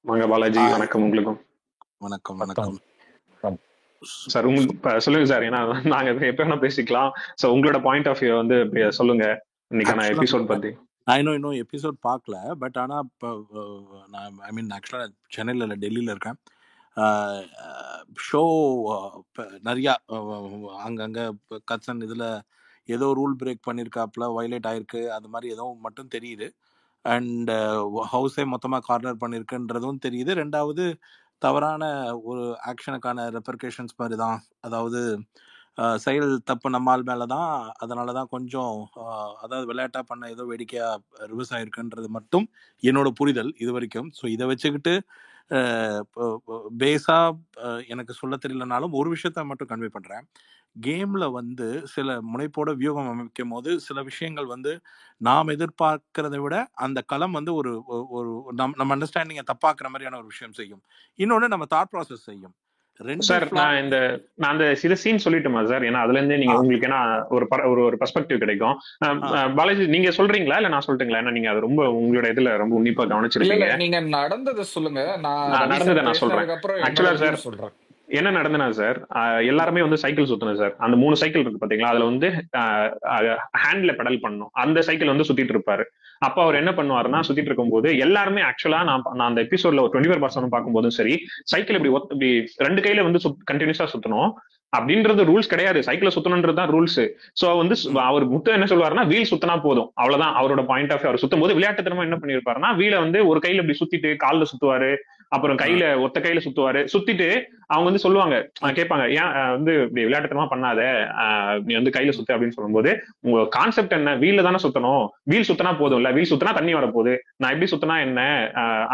வாங்க பாலாஜி, ஹாய், வணக்கம் உங்களுக்கும். வணக்கம் வணக்கம். வணக்கம். சார் உங்களுக்கு சொல்லுங்க சார், ஏன்னா நாங்க எப்ப வேணா பேசிக்கலாம். ஸோ உங்களோட பாயிண்ட் ஆஃப் வியூ வந்து சொல்லுங்க இன்னைக்கான ஆக்சுவலா எபிசோட் பத்தி. நான் இன்னும் எபிசோட் பார்க்கல. பட் ஆனால் இப்போ நான் ஆக்சுவலாக சென்னையில் இல்லை, டெல்லியில் இருக்கேன். ஷோ நிறையா அங்கங்கே கட்சன் இதில் ஏதோ ரூல் பிரேக் பண்ணியிருக்காப்புல, வயலேட் ஆயிருக்கு, அது மாதிரி ஏதோ மட்டும் தெரியுது. அண்ட் ஹவுஸே மொத்தமாக கார்னர் பண்ணியிருக்குன்றதும் தெரியுது. ரெண்டாவது, தவறான ஒரு ஆக்ஷனுக்கான ரெப்பர்கேஷன்ஸ் மாதிரி தான். அதாவது செயல் தப்பு நம்மால் மேலே தான், அதனால தான் கொஞ்சம் அதாவது விளையாட்டாக பண்ண ஏதோ வேடிக்கையாக ரிவர்ஸ் ஆயிருக்குன்றது மட்டும் என்னோட புரிதல் இது வரைக்கும். ஸோ இதை வச்சுக்கிட்டு பேஸாக எனக்கு சொல்ல தெரியலனாலும் ஒரு விஷயத்த மட்டும் கன்வே பண்ணுறேன். கேமில் வந்து சில முனைப்போட வியூகம் அமைக்கும் போது சில விஷயங்கள் வந்து நாம் எதிர்பார்க்கிறதை விட அந்த களம் வந்து ஒரு ஒரு நம்ம அண்டர்ஸ்டாண்டிங்கை தப்பாக்குற மாதிரியான ஒரு விஷயம் செய்யும். இன்னொன்று நம்ம தாட் ப்ராசஸ் செய்யும். சார் நான் அந்த சில சீன் சொல்லட்டுமா சார்? ஏன்னா அதுல இருந்தே நீங்க உங்களுக்கு ஏன்னா ஒரு பெர்ஸ்பெக்டிவ் கிடைக்கும். பாலாஜி, நீங்க சொல்றீங்களா இல்ல நான் சொல்லட்டுங்களா? ஏன்னா நீங்க அது ரொம்ப உங்களோட இதுல ரொம்ப உன்னிப்பா கவனிச்சிருக்கீங்க. நீங்க நடந்ததை சொல்லுங்க. நடந்ததை நான் சொல்றேன். ஆக்சுவலா சார் சொல்றேன் என்ன நடந்தனா சார், எல்லாருமே வந்து சைக்கிள் சுத்தணும் சார். அந்த 3 சைக்கிள் இருக்கு பாத்தீங்களா, அதுல வந்து ஹேண்ட்ல பெடல் பண்ணணும். அந்த சைக்கிள் வந்து சுத்திட்டு இருப்பாரு. அப்ப அவர் என்ன பண்ணுவாருன்னா, சுத்திட்டு இருக்கும் போது எல்லாருமே ஆக்சுவலா நான் அந்த எபிசோட்ல ஒரு 24/7 பார்க்கும்போதும் சரி, சைக்கிள் இப்படி 2 கையில வந்து கண்டினியூஸா சுத்தணும் அப்படின்றது ரூல்ஸ் கிடையாது. சைக்கிள சுத்தணும்ன்றது தான் ரூல்ஸ். சோ வந்து அவர் முத்து என்ன சொல்லுவாருன்னா, வீல் சுத்தினா போதும், அவ்வளவுதான் அவரோட பாயிண்ட் ஆஃப். அவர் சுத்தும் போது விளையாட்டுத்தனமா என்ன பண்ணிருப்பாருன்னா, வீலை வந்து ஒரு கையில இப்படி சுத்திட்டு கால்ல சுத்துவாரு, அப்புறம் கையில ஒத்த கையில சுத்துவாரு. சுத்திட்டு அவங்க வந்து சொல்லுவாங்க, கேட்பாங்க, ஏன் வந்து இப்படி விளையாட்டுத்தனமா பண்ணாத, நீ வந்து கையில சுத்து அப்படின்னு சொல்லும்போது, உங்க கான்செப்ட் என்ன? வீல்ல தானே சுத்தணும், வீல் சுத்தினா போதும் இல்ல, வீல் சுத்தினா தண்ணி வரப்போகுது, நான் எப்படி சுத்தினா என்ன?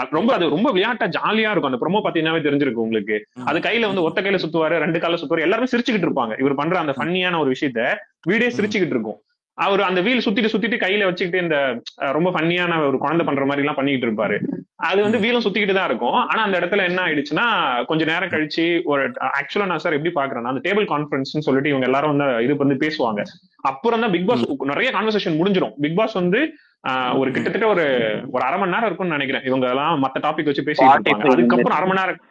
அது ரொம்ப விளையாட்டா ஜாலியா இருக்கும். அந்த ப்ரோமோ பாத்தீங்கன்னாவே தெரிஞ்சிருக்கும் உங்களுக்கு. அது கையில வந்து ஒத்த கையில சுத்துவாரு, 2 கால சுத்துவாரு, எல்லாருமே சிரிச்சுக்கிட்டு இருப்பாங்க. இவர் பண்ற அந்த ஃபன்னியான ஒரு விஷயத்த வீடே சிரிச்சுக்கிட்டு இருக்கும். அவர் அந்த வீல் சுத்திட்டு கையில வச்சுக்கிட்டு இந்த ரொம்ப ஃபன்னியான ஒரு குழந்தை பண்ற மாதிரி எல்லாம் பண்ணிட்டு இருப்பாரு. அது வந்து வீலும் சுத்திக்கிட்டு தான் இருக்கும். ஆனா அந்த இடத்துல என்ன ஆயிடுச்சுன்னா, கொஞ்ச நேரம் கழிச்சு ஒரு ஆக்சுவலா நான் சார் எப்படி பாக்குறேன்னா, அந்த டேபிள் கான்ஃபரன்ஸ் சொல்லிட்டு இவங்க எல்லாரும் வந்து இது வந்து பேசுவாங்க. அப்புறம் தான் பிக் பாஸ் நிறைய கான்வர்சேஷன் முடிஞ்சிடும். பிக் பாஸ் வந்து ஒரு கிட்டத்தட்ட ஒரு 1/2 மணி நேரம் இருக்கும்னு நினைக்கிறேன். இவங்க எல்லாம் மத்த டாபிக் வச்சு பேசிட்டு இருப்பாங்க. அதுக்கப்புறம் 1/2 மணி நேரம்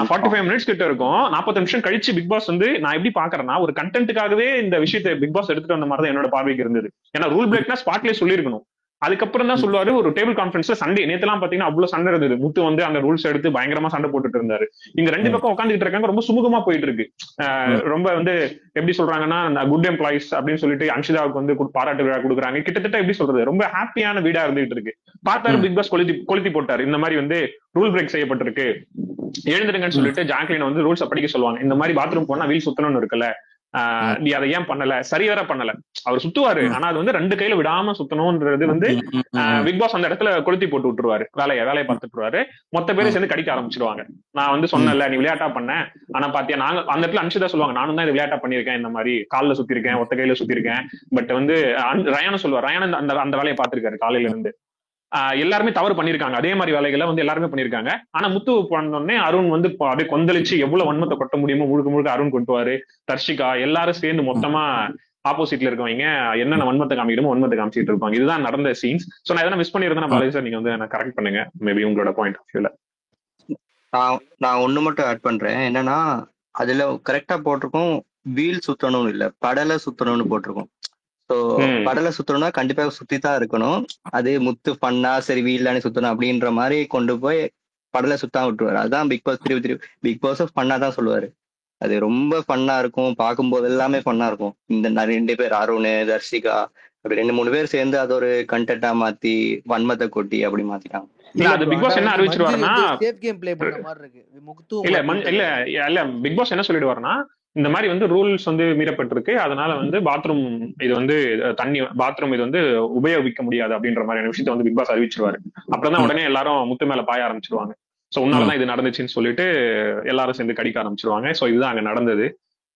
45 மினிட்ஸ் கிட்ட இருக்கும். 40 நிமிஷம் கழிச்சு பிக் பாஸ் வந்து நான் எப்படி பாக்குறேன்னா, ஒரு கண்டென்ட்டுக்காகவே இந்த விஷயத்தை பிக் பாஸ் எடுத்துட்டு வந்த மாதிரி தான் என்னோட பார்வைக்கு இருந்தது. ஏன்னா ரூல் பிரேக்னா ஸ்பாட்லயே சொல்லிருக்கணும். அதுக்கப்புறம் தான் சொல்லுவாரு, ஒரு டேபிள் கான்ஃபரன்ஸ்ல சண்டே நேத்தெல்லாம் பாத்தீங்கன்னா அவ்வளவு சண்டை இருந்தது. முத்து வந்து அந்த ரூல்ஸ் எடுத்து பயங்கரமா சண்டை போட்டுட்டு இருந்தாரு. இங்க 2 பக்கம் உட்காந்துட்டு இருக்காங்க, ரொம்ப சுமூகமா போயிட்டு இருக்கு. ரொம்ப வந்து எப்படி சொல்றாங்கன்னா, குட் எம்ப்ளாயிஸ் அப்படின்னு சொல்லிட்டு அன்ஷிதாவுக்கு வந்து பாராட்டு விழா கொடுக்குறாங்க. கிட்டத்தட்ட எப்படி சொல்றது, ரொம்ப ஹாப்பியான வீடா இருந்துட்டு இருக்கு. பார்த்தாரு பிக் பாஸ் கொளுத்தி போட்டாரு. இந்த மாதிரி வந்து ரூல் பிரேக் செய்யப்பட்டிருக்கு, எழுந்துருங்கன்னு சொல்லிட்டு ஜாக்லின் வந்து ரூல்ஸ் படிக்க சொல்லுவாங்க. இந்த மாதிரி பாத்ரூம் போனா வீல் சுத்தணும்னு இருக்குல்ல, நீ அதை ஏன் பண்ணல, சரிவர பண்ணல. அவர் சுத்துவாரு, ஆனா அது வந்து 2 கையில விடாம சுத்தணும்ன்றது வந்து பிக் பாஸ் அந்த இடத்துல கொளுத்தி போட்டு விட்டுருவாரு. வேலையை பார்த்துட்டுருவாரு. மொத்த பேரும் சேர்ந்து கடிக்க ஆரம்பிச்சிருவாங்க. நான் வந்து சொன்னல, நீ விளையாட்டா பண்ண, ஆனா பாத்தியா, நாங்க அந்த இடத்துல அன்ஷிதா சொல்லுவாங்க, நானும் தான் இது விளையாட்டா பண்ணிருக்கேன், இந்த மாதிரி கால்ல சுத்திருக்கேன், ஒத்த கையில சுத்திருக்கேன். பட் வந்து ரயானும் சொல்லுவார், ரயான் அந்த வேலையை பார்த்திருக்காரு காலையில இருந்து. எல்லாருமே தவறு பண்ணிருக்காங்க, அதே மாதிரி வேலைகளை வந்து எல்லாருமே பண்ணிருக்காங்க. ஆனா முத்து பண்ணோடனே அருண் வந்து அப்படியே கொந்தளிச்சு எவ்வளவு வன்மத்தை கொட்ட முடியுமோ முழுக்க அருண் கொட்டுவாரு. தர்ஷிகா எல்லாரும் சேர்ந்து மொத்தமா ஆப்போசிட்ல இருக்கவங்க என்னென்ன வன்மத்தை காமிக்கணுமோ வன்மத்தை காமிச்சிட்டு இருப்பாங்க. இதுதான் நடந்த சீன்ஸ். சோ நான் எதனா மிஸ் பண்ணிருந்தேன்னா பாலாஜி சார் நீங்க வந்து என்ன கரெக்ட் பண்ணுங்க, மேபி உங்களோட பாயிண்ட் ஆஃப் வியூல. நான் ஒண்ணு மட்டும் ஆட் பண்றேன். என்னன்னா, அதுல கரெக்டா போட்டிருக்கோம், வீல் சுத்தணும்னு இல்ல, படலை சுத்தணும்னு போட்டிருக்கோம். ஸோ படலை சுத்தணும்னா கண்டிப்பா சுத்தித்தான் இருக்கணும். அது முத்து பண்ணா சரி வீல்லானே சுத்தணும் அப்படின்ற மாதிரி கொண்டு போய் படலை சுத்தாம விட்டுருவாரு. அதுதான் பிக் பாஸ் திருப்பி பிக் பாஸ் பண்ணாதான் சொல்லுவாரு. அது ரொம்ப ஃபன்னா இருக்கும், பார்க்கும்போது எல்லாமே ஃபன்னா இருக்கும். இந்த 2 பேர் அருண், தர்ஷிகா, அப்படி 2-3 பேர் சேர்ந்து அது ஒரு கண்டென்ட்டா மாத்தி வன்மத்தை கொட்டி அப்படி மாத்திட்டாங்க. இல்ல அது பிக் பாஸ் என்ன அறிவிச்சிருவாருன்னா, சேஃப் கேம் ப்ளே பண்ண மாதிரி இருக்கு. முக்து இல்ல பிக் பாஸ் என்ன சொல்லிடுவாருன்னா, இந்த மாதிரி வந்து ரூல்ஸ் வந்து மீறப்பட்டிருக்கு, அதனால வந்து பாத்ரூம் இது வந்து பாத்ரூம் இது வந்து உபயோகிக்க முடியாது அப்படின்ற மாதிரியான விஷயத்த வந்து பிக் பாஸ் அறிவிச்சிருவாரு. அப்புறம் உடனே எல்லாரும் முத்து மேல பாய ஆரம்பிச்சிருவாங்க. சோ உன்னாலதான் இது நடந்துச்சுன்னு சொல்லிட்டு எல்லாரும் சேர்ந்து கடிக்க ஆரம்பிச்சிருவாங்க. சோ இதுதான் அங்க நடந்தது.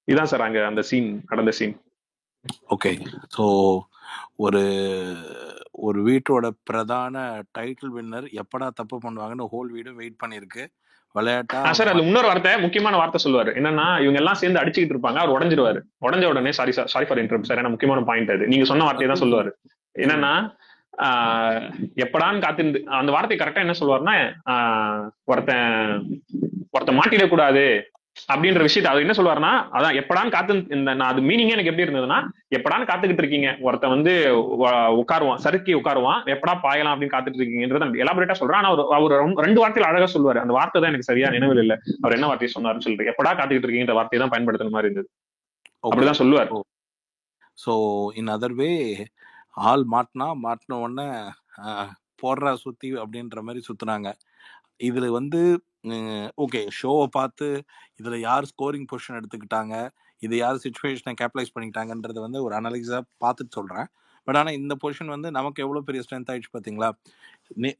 இதுதான் சார் அங்க அந்த சீன் நடந்த சீன். ஓகே, சோ ஒரு வீட்டோட பிரதான டைட்டில் வின்னர் எப்படா தப்பு பண்ணுவாங்கன்னு ஹோல் வீடு வெயிட் பண்ணிருக்கு. விளையாட்டா சார் அது இன்னொரு வார்த்தை, முக்கியமான வார்த்தை சொல்லுவாரு. என்னன்னா, இவங்க எல்லாம் சேர்ந்து அடிச்சுக்கிட்டு இருப்பாங்க, அவர் உடஞ்சிருவாரு. உடஞ்ச உடனே சாரி ஃபார் இன்டரப்ட் சார், ஏன்னா முக்கியமான பாயிண்ட் அது. நீங்க சொன்ன வார்த்தையை தான் சொல்லுவாரு. என்னன்னா, எப்படான்னு காத்திருந்து அந்த வார்த்தை கரெக்டா என்ன சொல்லுவாருன்னா, ஒருத்தன் ஒருத்தன் மாட்டிடக்கூடாது அப்படின்ற விஷயத்த அது என்ன சொல்லுவாருன்னா, அதான் எப்படான்னு காத்து இந்த நான் அது மீனிங்கே எனக்கு எப்படி இருந்ததுன்னா, எப்படான்னு காத்துக்கிட்டு இருக்கீங்க, ஒருத்தன் வந்து உட்காருவான், சறுக்கி உட்காருவான், எப்படா பாயலாம் அப்படின்னு காத்துட்டு இருக்கீங்கன்றது எலாபரேட்டா சொல்றேன். ஆனா அவர் 2 வார்த்தையில அழகா சொல்லுவாரு. அந்த வார்த்தை தான் எனக்கு சரியா நினைவில் இல்லை. அவர் என்ன வார்த்தையை சொன்னாருன்னு சொல்லிட்டு, எப்படா காத்துக்கிட்டு இருக்கீங்க வார்த்தையை தான் பயன்படுத்துற மாதிரி இருந்தது. அப்படிதான் சொல்லுவார். ஸோ இன் அதர் வே ஆள் மாட்டின உடனே போடுறா சுத்தி அப்படின்ற மாதிரி சுத்துனாங்க. இதுல வந்து ஓகே ஷோவை பார்த்து இதுல யார் ஸ்கோரிங் பொசிஷன் எடுத்துக்கிட்டாங்க, இது யார் சுச்சுவேஷனை கேபிடலைஸ் பண்ணிக்கிட்டாங்கன்றது வந்து ஒரு அனலைஸா பார்த்துட்டு சொல்றேன். பட் ஆனால் இந்த பொசிஷன் வந்து நமக்கு எவ்வளோ பெரிய ஸ்ட்ரென்த் ஆயிடுச்சு பார்த்தீங்களா.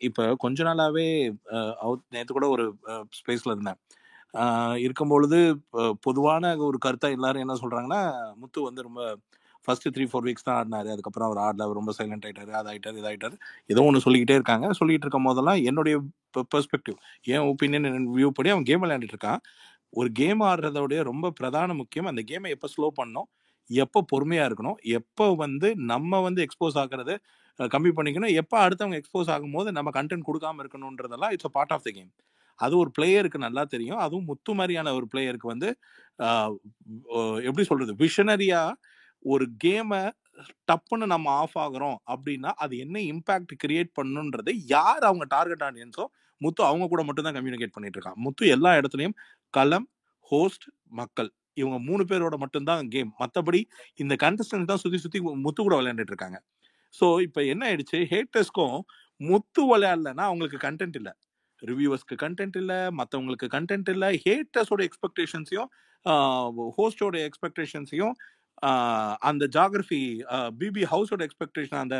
இப்போ கொஞ்ச நாளாவே நேற்று கூட ஒரு ஸ்பேஸ்ல இருந்தேன். இருக்கும்பொழுது பொதுவான ஒரு கருத்தை எல்லாரும் என்ன சொல்றாங்கன்னா, முத்து வந்து ரொம்ப ஃபர்ஸ்ட் 3-4 வீக்ஸ் தான் ஆடினாரு, அதுக்கப்புறம் அவர் ஆடல, அவர் ரொம்ப சைலண்ட் ஆயிட்டாரு, இதாயிட்டாரு ஏதோ ஒன்று சொல்லிக்கிட்டே இருக்காங்க. சொல்லிட்டு இருக்கும் போதெல்லாம் என்னுடைய பெர்ஸ்பெக்டிவ், என் ஒப்பீனியன் வியூ படி அவன் கேம் விளையாண்டுட்டு இருக்கான். ஒரு கேம் ஆடுறதோடைய ரொம்ப பிரதான முக்கியம் அந்த கேமை எப்போ ஸ்லோ பண்ணணும், எப்போ பொறுமையா இருக்கணும், எப்போ வந்து நம்ம வந்து எக்ஸ்போஸ் ஆகுறது கம்மி பண்ணிக்கணும், எப்போ அடுத்தவங்க எக்ஸ்போஸ் ஆகும்போது நம்ம கண்டென்ட் கொடுக்காம இருக்கணுன்றதெல்லாம் it's a part of the game. அது ஒரு பிளேயருக்கு நல்லா தெரியும். அதுவும் முத்து மாதிரியான ஒரு பிளேயருக்கு வந்து எப்படி சொல்றது, விஷனரியா ஒரு கேமை டப்புன்னு நம்ம ஆஃப் ஆகுறோம் அப்படின்னா அது என்ன இம்பாக்ட் கிரியேட் பண்ணுன்றதை யார் அவங்க டார்கெட் ஆடியன்ஸோ முத்து அவங்க கூட மட்டும் தான் கம்யூனிகேட் பண்ணிட்டு இருக்கான். முத்து எல்லா இடத்துலையும் களம், ஹோஸ்ட், மக்கள், இவங்க 3 பேரோட மட்டும்தான் கேம். மற்றபடி இந்த கண்டஸ்டன்ட் தான் சுத்தி முத்து கூட விளையாண்டுட்டு இருக்காங்க. ஸோ இப்போ என்ன ஆயிடுச்சு, ஹேட்டர்ஸ்க்கும் முத்து விளையாடலன்னா அவங்களுக்கு கண்டென்ட் இல்லை, ரிவ்யூவர்ஸ்க்கு கண்டென்ட் இல்லை, மற்றவங்களுக்கு கண்டென்ட் இல்லை. ஹேட்டர்ஸோட எக்ஸ்பெக்டேஷன்ஸையும் ஹோஸ்டோட எக்ஸ்பெக்டேஷன்ஸையும் அந்த ஜாகிரபி பிபி ஹவுஸோட எக்ஸ்பெக்டேஷன், அந்த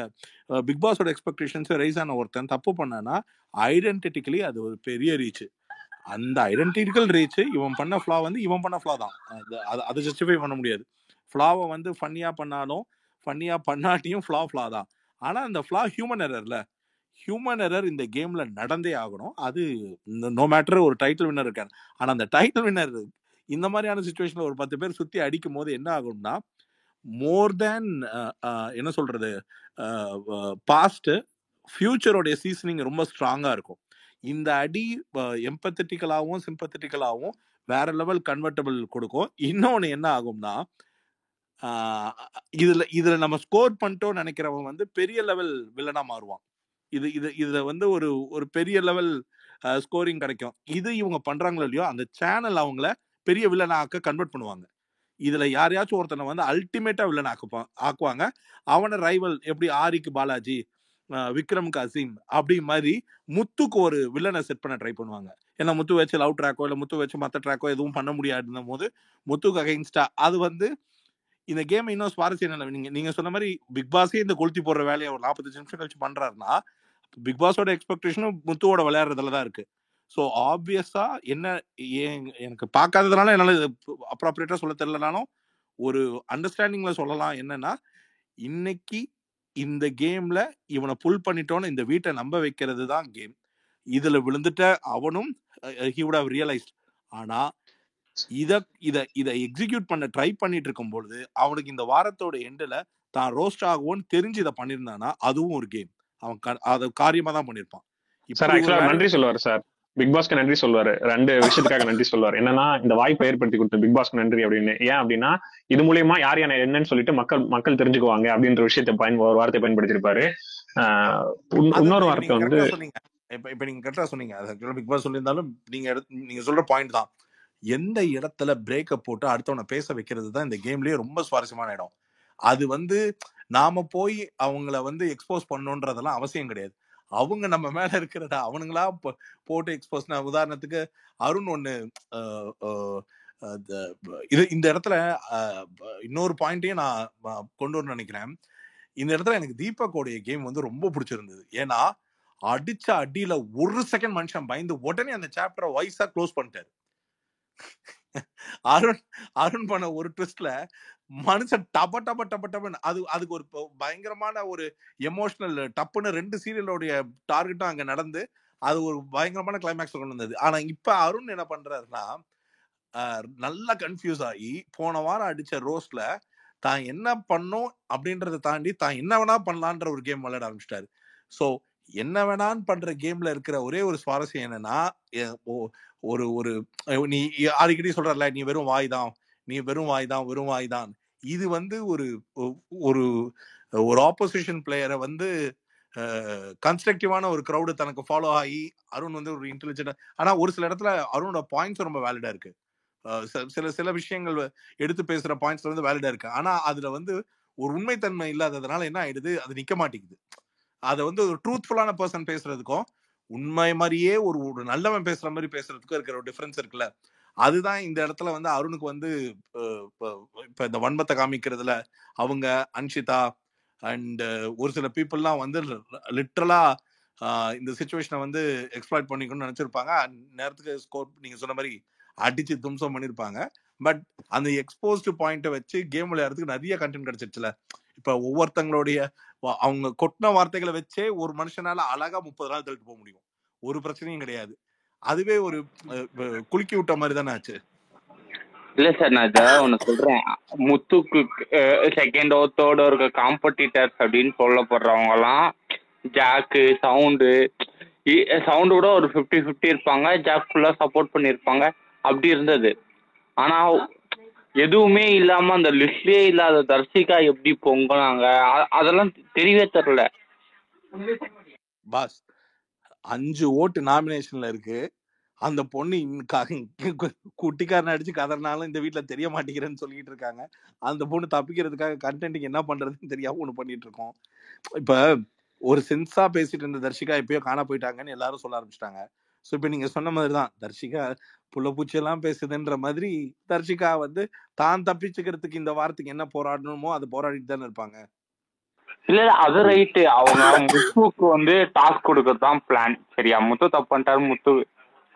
பிக் பாஸோட எக்ஸ்பெக்டேஷன்ஸ் ரைஸ் ஆன ஒருத்தன் தப்பு பண்ணானா ஐடென்டிட்டிக்கலி அது ஒரு பெரிய ரீச். அந்த ஐடென்டிட்டிக்கல் ரீச் இவன் பண்ண ஃப்ளா வந்து இவன் பண்ண ஃப்ளா தான், அதை ஜஸ்டிஃபை பண்ண முடியாது. ஃப்ளாவை வந்து ஃபன்னியா பண்ணாலும் ஃபன்னியா பண்ணாட்டியும் ஃப்ளா தான். ஆனா அந்த ஃப்ளா ஹியூமன் எரர் இந்த கேம்ல நடந்தே ஆகணும். அது நோ மேட்டர் ஒரு டைட்டில் வின்னர் இருக்காரு. ஆனா அந்த டைட்டில் வின்னர் இந்த மாதிரியான சுச்சுவேஷன்ல ஒரு 10 பேர் சுத்தி அடிக்கும் போது என்ன ஆகும்னா, மோர் தேன் என்ன சொல்றது, பாஸ்ட் ஃபியூச்சரோடைய சீசனிங் ரொம்ப ஸ்ட்ராங்கா இருக்கும். இந்த அடி எம்பத்தட்டிக்கலாகவும் சிம்பத்தட்டிக்கலாகவும் வேற லெவல் கன்வெர்டபிள் கொடுக்கும். இன்னொன்னு என்ன ஆகும்னா, இதுல நம்ம ஸ்கோர் பண்ணிட்டோம் நினைக்கிறவன் வந்து பெரிய லெவல் வில்லனா மாறுவான். இதுல வந்து ஒரு பெரிய லெவல் ஸ்கோரிங் கிடைக்கும். இது இவங்க பண்றாங்களோ இல்லையோ அந்த சேனல் அவங்கள பெரிய வில்லனாக்க கன்வெர்ட் பண்ணுவாங்க. இதுல யாரையாச்சும் ஒருத்தனை வந்து அல்டிமேட்டா வில்லன் ஆக்குவாங்க. அவனை ரைவல் எப்படி ஆரிக்கு பாலாஜி, விக்ரமுக்கு அசீம் அப்படி மாதிரி முத்துக்கு ஒரு வில்லனை செட் பண்ண ட்ரை பண்ணுவாங்க. ஏன்னா முத்து வச்சு லவ் ட்ராக்கோ இல்லை முத்து வச்சு மற்ற ட்ராக்கோ எதுவும் பண்ண முடியாதுன்னும் போது முத்துக்கு அகைன்ஸ்டா அது வந்து இந்த கேம் இன்னும் சுவாரஸ்யம் இல்லை. நீங்க சொன்ன மாதிரி பிக் பாஸே இந்த கொளுத்தி போடுற வேலையை ஒரு 45 நிமிஷம் கழிச்சு பண்றாருன்னா பிக் பாஸோட எக்ஸ்பெக்டேஷனும் முத்துவோட விளையாடுறதுல தான் இருக்கு. ஸோ ஆப்வியஸா என்ன எனக்கு பார்க்காததுனால என்னால அப்ராப்ரியேட்டா சொல்ல தெரியலனாலும் ஒரு அண்டர்ஸ்டாண்டிங்ல சொல்லலாம். என்னன்னா, இன்னைக்கு இந்த கேம்ல இவனை புல் பண்ணிட்டோன்னு இந்த வீட்டை நம்ப வைக்கிறது தான் கேம். இதுல விழுந்துட்ட அவனும் he would have realized. ஆனா இதை எக்ஸிக்யூட் பண்ண ட்ரை பண்ணிட்டு இருக்கும் பொழுது அவனுக்கு இந்த வாரத்தோட எண்டுல தான் ரோஸ்ட் ஆகும்னு தெரிஞ்சு இதை பண்ணிருந்தானா அதுவும் ஒரு கேம். அவன் அதை காரியமா தான் பண்ணிருப்பான். சார் ஆக்சுவலா நன்றி சொல்லுவாரு சார், பிக் பாஸ்க்கு நன்றி சொல்லுவாரு. 2 விஷயத்துக்காக நன்றி சொல்லுவாரு. என்னன்னா, இந்த வாய்ப்பை ஏற்படுத்தி கொடுத்த பிக் பாஸ்க்கு நன்றி அப்படின்னு. ஏன் அப்படின்னா, இது மூலியமா யார் என்னன்னு சொல்லிட்டு மக்கள் தெரிஞ்சுக்குவாங்க அப்படின்ற விஷயத்தை ஒரு வார்த்தை பயன்படுத்திருப்பாரு. இன்னொரு வார்த்தை வந்து இப்ப நீங்க கரெக்டா சொன்னீங்க. பிக் பாஸ் சொல்லியிருந்தாலும் நீங்க சொல்ற பாயிண்ட் தான். எந்த இடத்துல பிரேக்கப் போட்டு அடுத்தவனை பேச வைக்கிறது தான் இந்த கேம்லயே ரொம்ப சுவாரஸ்யமான இடம். அது வந்து நாம போய் அவங்கள வந்து எக்ஸ்போஸ் பண்ணணுன்றதெல்லாம் அவசியம் கிடையாது. அவங்க நம்ம மேல இருக்கிறத அவனுங்களா போட்டு எக்ஸ்போஸ். உதாரணத்துக்கு அருண் ஒண்ணு இந்த இடத்துல இன்னொரு பாயிண்டையும் நான் கொண்டு வரணும்னு நினைக்கிறேன். இந்த இடத்துல எனக்கு தீபக்கோடைய கேம் வந்து ரொம்ப பிடிச்சிருந்தது. ஏன்னா அடிச்ச அடியில ஒரு செகண்ட் மனுஷன் பயந்து உடனே அந்த சாப்டரை வைஸா க்ளோஸ் பண்ணிட்டாரு. அருண் பண்ண ஒரு ட்விஸ்ட்ல மனுஷன் டபன்னு அதுக்கு ஒரு பயங்கரமான ஒரு எமோஷனல் டப்புன்னு 2 சீரியலோடைய டார்கெட்டும் அங்க நடந்து அது ஒரு பயங்கரமான கிளைமேக்ஸ் கொண்டு வந்தது. ஆனா இப்ப அருண் என்ன பண்றாருன்னா, நல்லா கன்ஃபியூஸ் ஆகி போன வாரம் அடிச்ச ரோஸ்ட்ல தான் என்ன பண்ணும் அப்படின்றத தாண்டி தான் என்ன வேணா பண்ணலான்ற ஒரு கேம் விளையாட ஆரம்பிச்சிட்டாரு. ஸோ என்ன வேணான்னு பண்ற கேம்ல இருக்கிற ஒரே ஒரு சுவாரஸ்யம் என்னன்னா, ஒரு ஒரு நீ அடிக்கடி சொல்றல, நீ வெறும் வாய் தான், நீ வெறும் வாய் தான், வெறும் வாய் தான். இது ஒரு ஒரு ஒரு ஆப்போசிஷன் பிளேயரை கன்ஸ்ட்ரக்டிவான ஒரு க்ரௌடு தனக்கு ஃபாலோ ஆகி, அருண் ஒரு இன்டெலிஜென்ட். ஆனா ஒரு சில இடத்துல அருணோட பாயிண்ட்ஸ் ரொம்ப வேலிடா இருக்கு. சில சில விஷயங்கள் எடுத்து பேசுற பாயிண்ட்ஸ் வேலிடா இருக்கு. ஆனா அதுல ஒரு உண்மைத்தன்மை இல்லாததுனால என்ன ஆயிடுது, அது நிக்க மாட்டேங்குது. அதை ஒரு ட்ரூத்ஃபுல்லான பர்சன் பேசுறதுக்கும் உண்மை மாதிரியே ஒரு நல்லவன் பேசுற மாதிரி பேசுறதுக்கும் இருக்கிற ஒரு டிஃபரன்ஸ் இருக்குல்ல. அதுதான் இந்த இடத்துல அருணுக்கு இப்ப இந்த வன்மத்தை காமிக்கிறதுல அவங்க அன்ஷிதா அண்ட் ஒரு சில பீப்புள்லாம் லிட்ரலா இந்த சுச்சுவேஷனை எக்ஸ்ப்ளாய்ட் பண்ணிக்கணும்னு நினைச்சிருப்பாங்க. நேரத்துக்கு ஸ்கோர் நீங்க சொன்ன மாதிரி அடிச்சு தும்சம் பண்ணிருப்பாங்க. பட் அந்த எக்ஸ்போஸ்டு பாயிண்ட்டை வச்சு கேம் விளையாடுறதுக்கு நிறைய கண்டென்ட் கிடைச்சிருச்சுல. இப்ப ஒவ்வொருத்தங்களுடைய அவங்க கொட்டின வார்த்தைகளை வச்சே ஒரு மனுஷனால அழகா 30 நாள் தள்ளிட்டு போக முடியும், ஒரு பிரச்சனையும் கிடையாது. அதுவே ஒரு குலுக்கி விட்ட மாதிரி தானே ஆச்சு. இல்ல சார், நான் இதை ஒண்ணு சொல்றேன். முத்துக்கு செகண்டோ தேர்டோ இருக்க காம்படிட்டர்ஸ் அப்படின்னு சொல்லப்படுறவங்க எல்லாம் ஜாக்கு சவுண்டு கூட ஒரு 50-50 இருப்பாங்க, ஜாக் ஃபுல்லா சப்போர்ட் பண்ணிருப்பாங்க, அப்படி இருந்தது. ஆனா எதுவுமே இல்லாம அந்த லிஸ்ட்லயே இல்லாத தர்ஷிகா எப்படி பொங்கினாங்க, அதெல்லாம் தெரியவே தெரியல. பாஸ் 5 ஓட்டு நாமினேஷன்ல இருக்கு. அந்த பொண்ணு குட்டிக்காரன் அடிச்சு கதறினாலும் இந்த வீட்டுல தெரிய மாட்டேங்கிறேன்னு சொல்லிட்டு இருக்காங்க. அந்த பொண்ணு தப்பிக்கிறதுக்காக கண்டென்ட்டுக்கு என்ன பண்றதுன்னு தெரியாம ஒண்ணு பண்ணிட்டு இருக்கோம். இப்ப ஒரு சென்ஸா பேசிட்டு இருந்த தர்ஷிகா எப்பயோ காணா போயிட்டாங்கன்னு எல்லாரும் சொல்ல ஆரம்பிச்சிட்டாங்க. ஸோ இப்ப நீங்க சொன்ன மாதிரிதான் தர்ஷிகா புள்ளப்பூச்சி எல்லாம் பேசுதுன்ற மாதிரி தர்ஷிகா தான் தப்பிச்சுக்கிறதுக்கு இந்த வாரத்துக்கு என்ன போராடணுமோ அது போராடிட்டு தானே இருப்பாங்க. இல்ல அது ரைட்டு. அவங்க முத்துக்கு டாஸ்க் கொடுக்கறதுதான் பிளான். சரியா, முத்து தப்பு பண்ணிட்டாரு முத்து.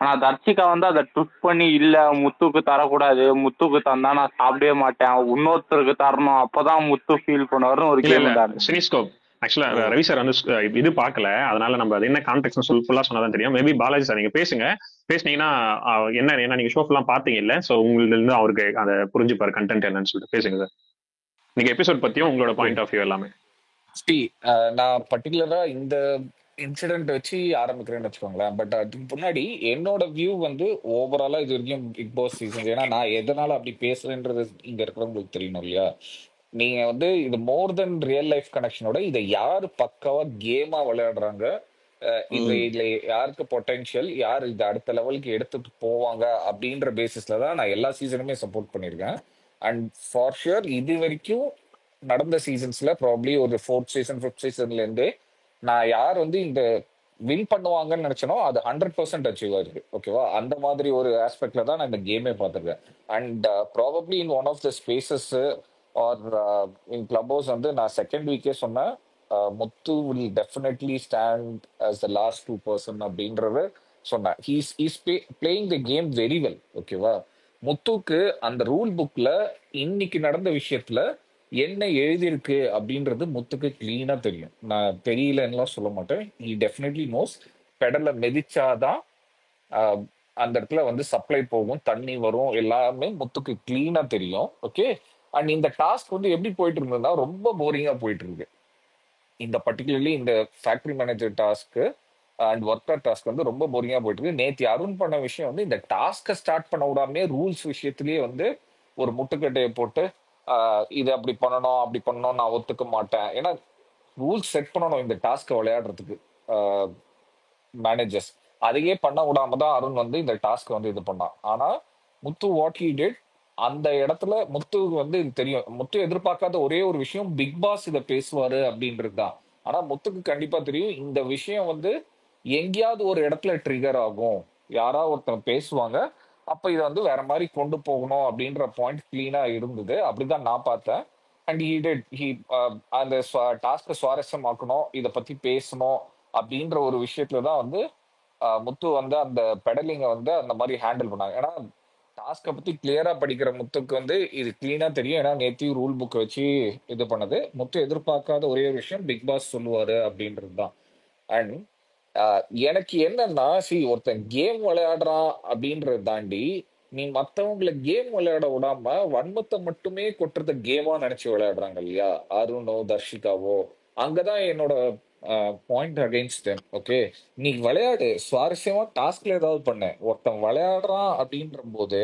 ஆனா தர்ஷிகா அதை ட்விட் பண்ணி இல்ல முத்துக்கு தரக்கூடாது, முத்துக்கு தந்தா நான் சாப்பிடவே மாட்டேன், இன்னொருத்தருக்கு தரணும், அப்பதான் முத்து ஃபீல் பண்ணுவாருன்னு ஒரு கேம் தான். சினிஸ்கோப் ஆக்சுவலா ரவி சார் இது பார்க்கல, அதனால நம்ம அது என்ன கான்டெக்ட் ஃபுல்லா சொன்னாதான் தெரியும். மேபி பாலாஜி சார் நீங்க பேசுனீங்கன்னா என்ன நீங்க ஷோ ஃபுல்லா பாத்தீங்க இல்ல, சோ உங்களுக்கு இருந்து அவருக்கு அதை புரிஞ்சுப்பாரு கண்டென்ட் என்னன்னு சொல்லிட்டு பேசுங்க சார். நீங்க எபிசோட் பத்தியும் உங்களோட பாயிண்ட் ஆஃப் வியூ எல்லாமே. நான் பர்டிகுலரா இந்த இன்சிடென்ட் வச்சு ஆரம்பிக்கிறேன்னு வச்சுக்கோங்களேன். பட் அதுக்கு முன்னாடி என்னோட வியூ ஓவராலா இது வரைக்கும் பிக் பாஸ் சீசன், ஏன்னா நான் எதனால அப்படி பேசுறேன்றது இங்க இருக்கிறவங்களுக்கு தெரியணும் இல்லையா. நீங்க இது மோர் தென் ரியல் லைஃப் கனெக்ஷனோட இதை யாரு பக்காவா கேமா விளையாடுறாங்க, இதுல யாருக்கு பொட்டென்ஷியல், யார் இது அடுத்த லெவலுக்கு எடுத்துட்டு போவாங்க அப்படின்ற பேசிஸ்ல தான் நான் எல்லா சீசனுமே சப்போர்ட் பண்ணியிருக்கேன். அண்ட் ஃபார் ஷுர் இது வரைக்கும் நடந்த சீசன்ஸ்ல ப்ராப்ளி ஒரு 4th சீசன் 5th சீசன்ல இருந்து நான் யார் இந்த வின் பண்ணுவாங்கன்னு நினைச்சனோ அது 100% அச்சீவ் ஆயிருக்கு. ஓகேவா, அந்த மாதிரி ஒரு ஆஸ்பெக்ட்ல தான் நான் இந்த கேமே பார்த்துருக்கேன். And probably in one of the spaces or in Clubhouse நான் செகண்ட் வீக்கே சொன்னேன், Muthu will definitely stand as the last 2% அப்படின்றது சொன்னேன். He's playing the game very well. ஓகேவா, முத்துக்கு அந்த ரூல் புக்ல இன்னைக்கு நடந்த விஷயத்துல என்ன எழுதியிருக்கு அப்படின்றது முத்துக்கு கிளீனா தெரியும். நான் தெரியலன்னுலாம் சொல்ல மாட்டேன். He definitely knows. பெடல்ல மெதிச்சாதான் அந்த இடத்துல சப்ளை போகும், தண்ணி வரும், எல்லாமே முத்துக்கு கிளீனா தெரியும். ஓகே, அண்ட் இந்த டாஸ்க் எப்படி போயிட்டு இருந்ததுன்னா ரொம்ப போரிங்கா போயிட்டு இருக்கு. இந்த பர்டிகுலர்லி இந்த factory manager task and worker task ரொம்ப போரிங்கா போயிட்டு இருக்கு. நேத்தி அருண் பண்ண விஷயம் இந்த டாஸ்கை ஸ்டார்ட் பண்ண விடாமே ரூல்ஸ் விஷயத்திலேயே ஒரு முட்டுக்கட்டையை போட்டு இது அப்படி பண்ணணும் நான் ஒத்துக்க மாட்டேன். ஏன்னா ரூல்ஸ் செட் பண்ணணும் இந்த டாஸ்கை விளையாடுறதுக்கு மேனேஜர்ஸ். அதையே பண்ண விடாம தான் அருண் இந்த டாஸ்க் இது பண்ணான். ஆனா முத்து வாட் ஹி டிட், அந்த இடத்துல முத்துக்கு இது தெரியும். முத்து எதிர்பார்க்காத ஒரே ஒரு விஷயம், பிக் பாஸ் இதை பேசுவாரு அப்படின்றது தான். ஆனா முத்துக்கு கண்டிப்பா தெரியும் இந்த விஷயம் எங்கேயாவது ஒரு இடத்துல ட்ரிகர் ஆகும், யாராவது ஒருத்தர் பேசுவாங்க, அப்ப இதை வேற மாதிரி கொண்டு போகணும் அப்படின்ற பாயிண்ட் கிளீனா இருந்தது. அப்படிதான் நான் பார்த்தேன். அண்ட் ஹி அந்த டாஸ்கை சுவாரஸ்யமாக்கணும், இதை பத்தி பேசணும் அப்படின்ற ஒரு விஷயத்துலதான் முத்து அந்த பெடலிங்க அந்த மாதிரி ஹேண்டில் பண்ணாங்க. ஏன்னா டாஸ்கை பத்தி கிளியரா படிக்கிற முத்துக்கு இது கிளீனா தெரியும். ஏன்னா நேத்தி ரூல் புக் வச்சு இது பண்ணது. முத்து எதிர்பார்க்காத ஒரே ஒரு விஷயம் பிக் பாஸ் சொல்லுவாரு அப்படின்றது தான். அண்ட் எனக்கு என்னன்னா ஒருத்தன் கேம் விளையாடுறான் அப்படின்றத தாண்டி நீ மத்தவங்களை கேம் விளையாட விடாம வன்மத்தை மட்டுமே கொட்டுறத கேமா நினைச்சு விளையாடுறாங்க இல்லையா, அருணோ தர்ஷிகாவோ. அங்கதான் என்னோட பாயிண்ட் அகைன்ஸ்ட் தெம். ஓகே, நீ விளையாடு, சுவாரஸ்யமா டாஸ்க்ல ஏதாவது பண்ணு. ஒருத்தன் விளையாடுறான் அப்படின்ற போது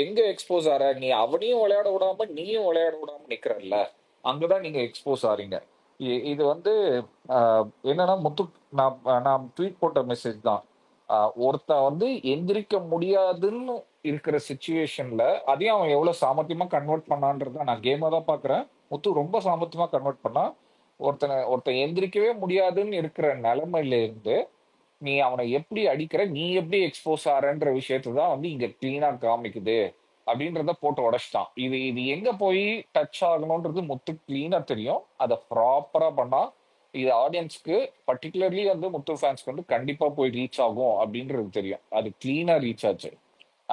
எங்க எக்ஸ்போஸ் ஆற? நீ அவனையும் விளையாட விடாம நீயும் விளையாட விடாம நிக்கிறல்ல, அங்கதான் நீங்க எக்ஸ்போஸ் ஆறீங்க. இது வந்து என்னன்னா முத்து, நான் நான் ட்வீட் போட்ட மெசேஜ் தான். ஒருத்தன் வந்து எந்திரிக்க முடியாதுன்னு இருக்கிற சுச்சுவேஷன்ல அதையும் அவன் எவ்வளவு சாமர்த்தியமா கன்வெர்ட் பண்ணான்றத நான் கேமா தான் பாக்குறேன். முத்து ரொம்ப சாமர்த்தியமா கன்வெர்ட் பண்ணா. ஒருத்தன் எந்திரிக்கவே முடியாதுன்னு இருக்கிற நிலைமையில இருந்து நீ அவனை எப்படி அடிக்கிற, நீ எப்படி எக்ஸ்போஸ் ஆறன்ற விஷயத்தான் வந்து இங்க கிளீனா காமிக்குது அப்படின்றத போட்டு உடைச்சிட்டான். இது இது எங்க போய் டச் ஆகணும்ன்றது முத்து கிளீனா தெரியும். அதை ப்ராப்பரா பண்ணா இது ஆடியன்ஸ்க்கு, பர்டிகுலர்லி வந்து முத்து ஃபேன்ஸ்க்கு வந்து கண்டிப்பா போய் ரீச் ஆகும் அப்படின்றது தெரியும். அது கிளீனா ரீச் ஆச்சு.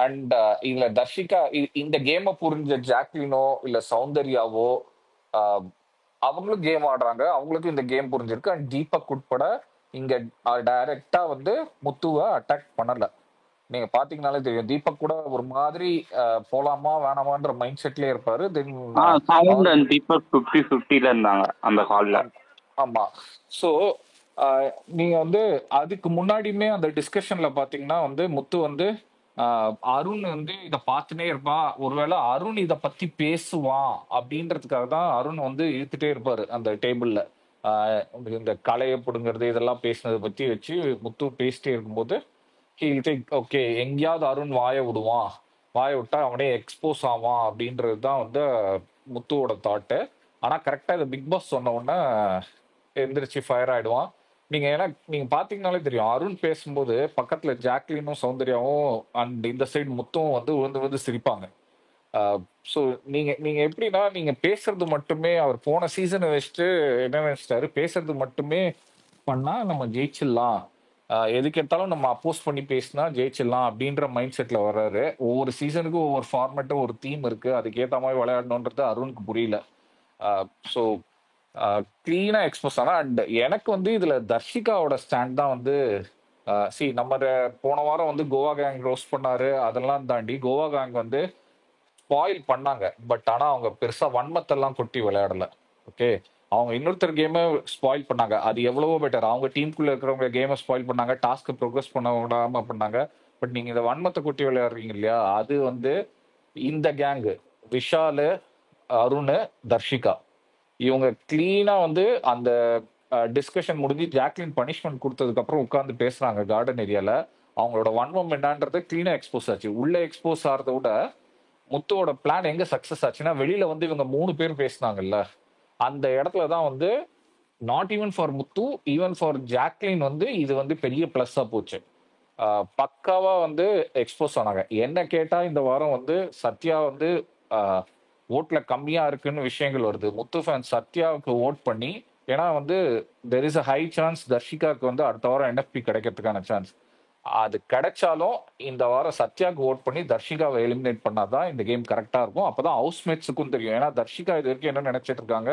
அண்ட் இதுல தர்ஷிகா இந்த கேமை புரிஞ்ச ஜாக்லினோ இல்ல சௌந்தர்யாவோ அவங்களும் கேம் ஆடுறாங்க, அவங்களுக்கும் இந்த கேம் புரிஞ்சிருக்கு. அண்ட் தீபக் உட்பட இங்க டைரக்டா வந்து முத்துவை அட்டாக் பண்ணல. நீங்க பாத்தீங்கன்னாலே தெரியும், தீபக் கூட ஒரு மாதிரி போலாமா வேணாமான்ற மைண்ட் செட்லயே இருப்பாரு. தென் தீபக் 50-50ல இருந்தாங்க அந்த கால்ல. ஆமா. சோ நீங்க வந்து அதுக்கு முன்னாடியுமே அந்த டிஸ்கஷன்ல பாத்தீங்கன்னா வந்து முத்து வந்து அருண் வந்து இத பார்த்துட்டே இருப்பான், ஒருவேளை அருண் இத பத்தி பேசுவான் அப்படின்றதுக்காக தான் அருண் வந்து இழுத்துட்டே இருப்பாரு அந்த டேபிள்ல. இந்த கலையை பிடுங்கிறது இதெல்லாம் பேசினதை பத்தி வச்சு முத்து பேசிட்டே இருக்கும்போது ஓகே எங்கேயாவது அருண் வாய விடுவான், வாய விட்டா அவனே எக்ஸ்போஸ் ஆவான் அப்படின்றது தான் வந்து முத்துவோட தாட்டு. ஆனா கரெக்டா இந்த பிக் பாஸ் சொன்ன உடனே எந்திரிச்சு ஃபயர் ஆயிடுவான். நீங்க பாத்தீங்கன்னாலே தெரியும், அருண் பேசும்போது பக்கத்துல ஜாக்லினும் சௌந்தர்யாவும் அண்ட் இந்த சைடு முத்தும் வந்து விழுந்து சிரிப்பாங்க. ஸோ நீங்க எப்படின்னா, நீங்க பேசுறது மட்டுமே, அவர் போன சீசனை வச்சுட்டு என்ன நினைச்சிட்டாரு, பேசுறது மட்டுமே பண்ணா நம்ம ஜெயிச்சிடலாம், எதுக்கு எடுத்தாலும் நம்ம அப்போஸ் பண்ணி பேசினா ஜெயிச்சிடலாம் அப்படின்ற மைண்ட் செட்ல வர்றாரு. ஒவ்வொரு சீசனுக்கும் ஒவ்வொரு ஃபார்மேட்டு ஒரு தீம் இருக்கு, அதுக்கேற்ற மாதிரி விளையாடணுன்றது அருணுக்கு புரியல. ஸோ கிளீனா எக்ஸ்போஸ் ஆனா. அண்ட் எனக்கு வந்து இதுல தர்ஷிகாவோட ஸ்டாண்ட் தான் வந்து நம்ம போன வாரம் வந்து கோவா கேங் ரோஸ்ட் பண்ணாரு, அதெல்லாம் தாண்டி கோவா கேங் வந்து ஸ்பாயில் பண்ணாங்க. பட் ஆனா அவங்க பெருசா வன்மத்தெல்லாம் கொட்டி விளையாடல. ஓகே, அவங்க இன்னொருத்தர் கேமை ஸ்பாயில் பண்ணாங்க, அது எவ்வளவோ பெட்டர். அவங்க டீமுக்குள்ள இருக்கிறவங்க கேமை ஸ்பாயில் பண்ணாங்க, டாஸ்க்கு ப்ரோக்ரஸ் பண்ண விடாம பண்ணாங்க. பட் நீங்க இந்த வன்மத்தை கொட்டி விளையாடுறீங்க இல்லையா, அது வந்து இந்த கேங்கு விஷாலு, அருண், தர்ஷிகா இவங்க கிளீனா வந்து அந்த டிஸ்கஷன் முடிஞ்சு ஜாக்லின் பனிஷ்மெண்ட் கொடுத்ததுக்கு அப்புறம் உட்கார்ந்து பேசுறாங்க கார்டன் ஏரியால. அவங்களோட வன்மம் என்னன்றது கிளீனா எக்ஸ்போஸ் ஆச்சு. உள்ள எக்ஸ்போஸ் ஆறத விட முத்துவோட பிளான் எங்க சக்சஸ் ஆச்சுன்னா, வெளியில வந்து இவங்க 3 பேர் பேசினாங்கல்ல, அந்த இடத்துலதான் வந்து not even for Muthu, even for Jacqueline வந்து இது வந்து பெரிய பிளஸ்ஸா போச்சு. பக்காவா வந்து எக்ஸ்போஸ் ஆனாங்க. என்ன கேட்டா இந்த வாரம் வந்து சத்யா வந்து ஓட்ல கம்மியா இருக்குன்னு விஷயங்கள் வருது. முத்து ஃபேன் சத்யாவுக்கு ஓட் பண்ணி, ஏன்னா வந்து there is a high chance தர்ஷிகாவுக்கு வந்து அடுத்த வாரம் என்எஃப்பி கிடைக்கிறதுக்கான சான்ஸ். அது கிடைச்சாலும் இந்த வாரம் சத்யாவுக்கு ஓட் பண்ணி தர்ஷிகாவை எலிமினேட் பண்ணாதான் இந்த கேம் கரெக்டா இருக்கும். அப்பதான் ஹவுஸ்மேட்ஸுக்கும் தெரியும். ஏன்னா தர்ஷிகா இது வரைக்கும் என்ன நினைச்சிட்டு இருக்காங்க,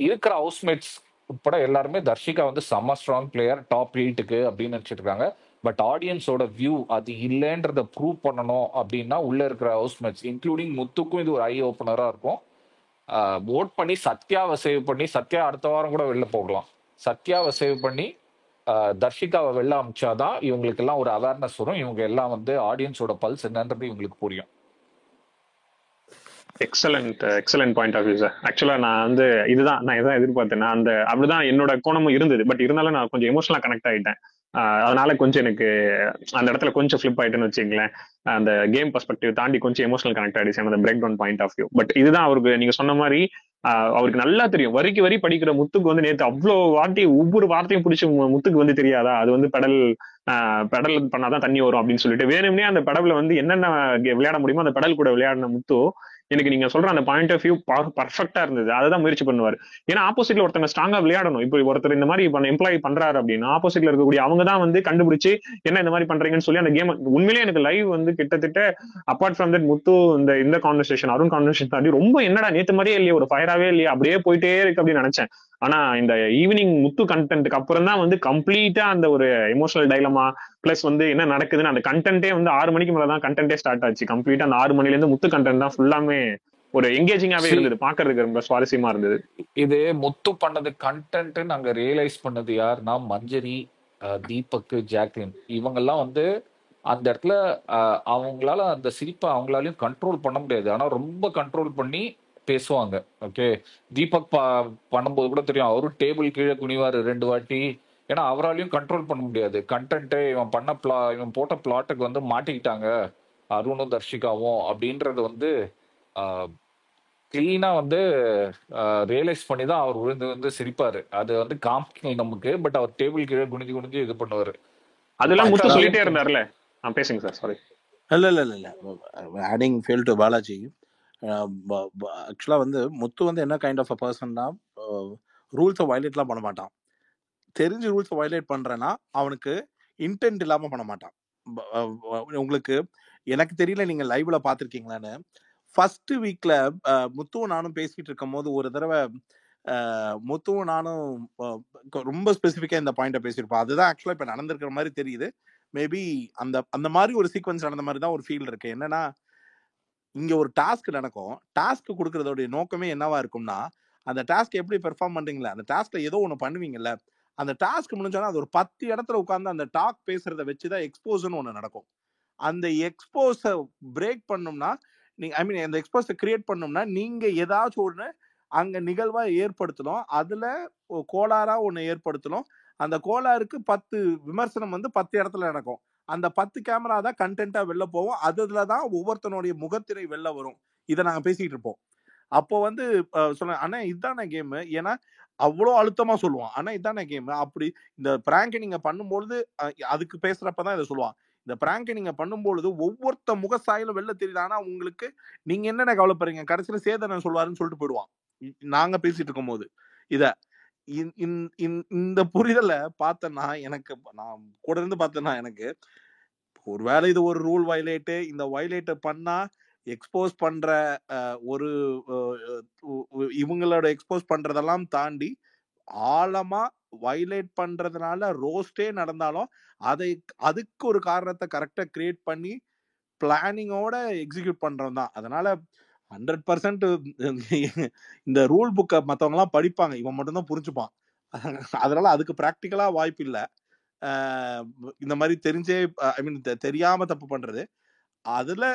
இருக்கிற ஹவுஸ்மேட்ஸ் உட்பட எல்லாருமே தர்ஷிகா வந்து செம்ம ஸ்ட்ராங் பிளேயர், டாப் 8க்கு அப்படின்னு நினைச்சிட்டு இருக்காங்க. பட் ஆடியன்ஸோட வியூ அது இல்லைன்றத ப்ரூவ் பண்ணணும் அப்படின்னா உள்ள இருக்கிற ஹவுஸ்மேட்ஸ் இன்க்ளூடிங் முத்துக்கும் இது ஒரு ஐ ஓப்பனரா இருக்கும். ஓட் பண்ணி சத்யாவை சேவ் பண்ணி, சத்யா அடுத்த வாரம் கூட வெளில போகலாம், சத்யாவை சேவ் பண்ணி தர்ஷிகாவை வெளில அமிச்சாதான் இவங்களுக்கு எல்லாம் ஒரு அவேர்னஸ் வரும். இவங்க எல்லாம் வந்து ஆடியன்ஸோட பல்ஸ் என்னன்றது இவங்களுக்கு புரியும். Excellent point of view sir. Actually நான் வந்து நான் இதான் எதிர்பார்த்தேன். அந்த அப்படிதான் என்னோட கோணமும் இருந்தது. பட் இருந்தாலும் நான் கொஞ்சம் எமோஷனலா கனெக்ட் ஆயிட்டேன். அதனால கொஞ்சம் எனக்கு அந்த இடத்துல கொஞ்சம் ஃபிளிப் ஆயிட்டுன்னு வச்சுங்களேன். அந்த கேம் பெர்ஸ்பெக்டிவ் தாண்டி கொஞ்சம் எமோஷனல் கனெக்ட் ஆயிடுச்சு அந்த break down point of view. But இதுதான் அவருக்கு நீங்க சொன்ன மாதிரி அவருக்கு நல்லா தெரியும். வரிக்கு வரி படிக்கிற முத்துக்கு வந்து நேற்று அவ்வளவு ஒவ்வொரு வார்த்தையும் பிடிச்சி முத்துக்கு வந்து தெரியாதா, அது வந்து பெடல் பண்ணாதான் தண்ணி வரும் அப்படின்னு சொல்லிட்டு வேணும்னே அந்த பெடல்ல வந்து என்னென்ன விளையாட முடியுமோ அந்த பெடல் கூட விளையாடின முத்து எனக்கு நீங்க சொல்ற அந்த பாயிண்ட் ஆஃப் வியூ பர்ஃபெக்டா இருந்தது. அதான் முயற்சி பண்ணுவாரு. ஏன்னா ஆப்போசிட்ல ஒருத்தங்க ஸ்ட்ராங்கா விளையாடணும். இப்போ ஒருத்தர் இந்த மாதிரி எம்ப்ளாயி பண்றாரு அப்படின்னா ஆப்போசிட்ல இருக்கக்கூடிய அவங்க தான் வந்து கண்டுபிடிச்சு என்ன இந்த மாதிரி பண்றீங்கன்னு சொல்லி அந்த கேம் உண்மையிலேயே எனக்கு லைவ் வந்து கிட்டத்தட்ட அப்பார்ட் ஃப்ரம் தட் முத்து இந்த கான்வர்சேஷன் அருண் கான்வர்சேஷன் தாண்டி ரொம்ப என்னடா நேத்து மாதிரியே இல்லையா, ஒரு ஃபயராவே இல்லையா, அப்படியே போயிட்டே இருக்கு அப்படின்னு நினைச்சேன். ஆனா இந்த ஈவினிங் முத்து கண்டென்ட்க்கு அப்புறம் தான் வந்து கம்ப்ளீட்டா அந்த ஒரு எமோஷனல் டைலமா பிளஸ் வந்து என்ன நடக்குதுன்னு அந்த கண்டென்ட்டே வந்து 6 மணிக்கு மேலதான் கண்டென்ட்டே ஸ்டார்ட் ஆச்சு. கம்ப்ளீட்டா அந்த 6 மணில இருந்து முத்து கண்டென்ட் தான் ஃபுல்லாமே ஒரு எங்கேஜிங்காவே சி இருந்தது, பாக்குறதுக்கு ரொம்ப சுவாரஸ்யமா இருந்தது. இது முத்து பண்ணது கண்டென்ட் நாங்க ரியலைஸ் பண்ணது யாருன்னா மஞ்சரி, தீபக், ஜாக்லின் இவங்கெல்லாம் வந்து அந்த இடத்துல அவங்களால அந்த சிரிப்பை அவங்களாலையும் கண்ட்ரோல் பண்ண முடியாது. ஆனா ரொம்ப கண்ட்ரோல் பண்ணி பேசுவாங்க. ஓகே, தீபக் பண்ணும்போது கூட தெரியும், அவரும் டேபிள் கீழே குனிவாரு 2 வாட்டி. ஏன்னா அவராலையும் கண்ட்ரோல் பண்ண முடியாது. கண்டென்ட் இவன் போட்ட பிளாட்டுக்கு வந்து மாட்டிக்கிட்டாங்க அருணும் தர்ஷிகாவும் அப்படின்றது வந்து கிளீனா வந்து ரியலைஸ் பண்ணி தான் அவர் விழுந்து வந்து சிரிப்பாரு. அது வந்து காமிக்கல நமக்கு, பட் அவர் டேபிள் கீழே குனிஞ்சு குனிஞ்சு இது பண்ணுவாரு. அதெல்லாம் முத்து பார்த்தா சொல்லிட்டே இருந்தாருல. பேசுங்க சார், சாரி. இல்ல ஆடிங் ஃபெயில் டு பாலாஜி. ஆக்சுவலாக வந்து முத்து வந்து என்ன கைண்ட் ஆஃப் அ பர்சன்னா, ரூல்ஸை வயலேட்லாம் பண்ண மாட்டான். தெரிஞ்சு ரூல்ஸை வயலேட் பண்ணுறேன்னா அவனுக்கு இன்டென்ட் இல்லாமல் பண்ண மாட்டான். உங்களுக்கு எனக்கு தெரியல, நீங்கள் லைவ்ல பார்த்துருக்கீங்களான்னு. ஃபர்ஸ்ட் வீக்ல முத்துவும் நானும் பேசிட்டு இருக்கும் போது ஒரு தடவை முத்துவும் நானும் ரொம்ப ஸ்பெசிஃபிக்காக இந்த பாயிண்ட்டை பேசியிருப்போம். அதுதான் ஆக்சுவலாக இப்போ நடந்திருக்கிற மாதிரி தெரியுது. மேபி அந்த அந்த மாதிரி ஒரு சீக்வன்ஸ் நடந்த மாதிரி தான் ஒரு ஃபீல் இருக்கு. என்னன்னா, இங்க ஒரு டாஸ்க் நடக்கும். டாஸ்க் கொடுக்கறதோடைய நோக்கமே என்னவா இருக்கும்னா, அந்த டாஸ்க் எப்படி பெர்ஃபார்ம் பண்றீங்களா, அந்த டாஸ்க்ல ஏதோ ஒன்று பண்ணுவீங்கல்ல, அந்த டாஸ்க் முடிஞ்சோன்னா அது ஒரு 10 இடத்துல உட்காந்து அந்த டாக் பேசுறத வச்சுதான் எக்ஸ்போஸ்ன்னு ஒன்று நடக்கும். அந்த எக்ஸ்போஸை பிரேக் பண்ணோம்னா, நீங்க ஐ மீன் அந்த எக்ஸ்போஸை கிரியேட் பண்ணோம்னா நீங்க ஏதாச்சும் ஒன்று அங்க நிகழ்வா ஏற்படுத்தணும். அதுல கோளாறா ஒன்று ஏற்படுத்தணும். அந்த கோளாறுக்கு 10 விமர்சனம் வந்து 10 இடத்துல நடக்கும். அந்த 10 கேமரா தான் கண்டென்ட்டா வெளில போவோம். அதுல தான் ஒவ்வொருத்தனுடைய முகத்திரை வெளில வரும். இதை நாங்க பேசிட்டு இருப்போம். அப்போ வந்து சொல்ல, அண்ணா இதுதானே கேம், ஏன்னா அவ்வளோ அழுத்தமா சொல்லுவான், அண்ணா இதுதானே கேம். அப்படி இந்த பிராங்கை நீங்க பண்ணும்பொழுது அதுக்கு பேசுறப்பதான் இதை சொல்லுவான். இந்த பிராங்கை நீங்க பண்ணும்பொழுது ஒவ்வொருத்த முக சாயலும் வெளில தெரியுது. ஆனா உங்களுக்கு நீங்க என்னென்ன கவலைப்படுறீங்க, கடைசியில சேதனை சொல்லுவாருன்னு சொல்லிட்டு போயிடுவான் நாங்க பேசிட்டு இருக்கும் போது. இத இந்த புரிதலை பார்த்தேன்னா, எனக்கு நான் கூட இருந்து பார்த்தேன்னா, எனக்கு ஒருவேளை இது ஒரு ரூல் வயலேட்டு, இந்த வயலேட்டை பண்ணா எக்ஸ்போஸ் பண்ற ஒரு இவங்களோட எக்ஸ்போஸ் பண்றதெல்லாம் தாண்டி ஆழமா வயலேட் பண்றதுனால ரோஸ்டே நடந்தாலும் அதுக்கு ஒரு காரணத்தை கரெக்டா கிரியேட் பண்ணி பிளானிங்கோட எக்ஸிக்யூட் பண்றது தான். அதனால 100% இந்த ரூல் புக்கை மற்றவங்க எல்லாம் படிப்பாங்க, இவன் மட்டும்தான் புரிஞ்சுப்பான். அதனால அதுக்கு பிராக்டிக்கலா வாய்ப்பு இல்லை. இந்த மாதிரி தெரிஞ்சே ஐ மீன் தெரியாம தப்பு பண்றது. அதுல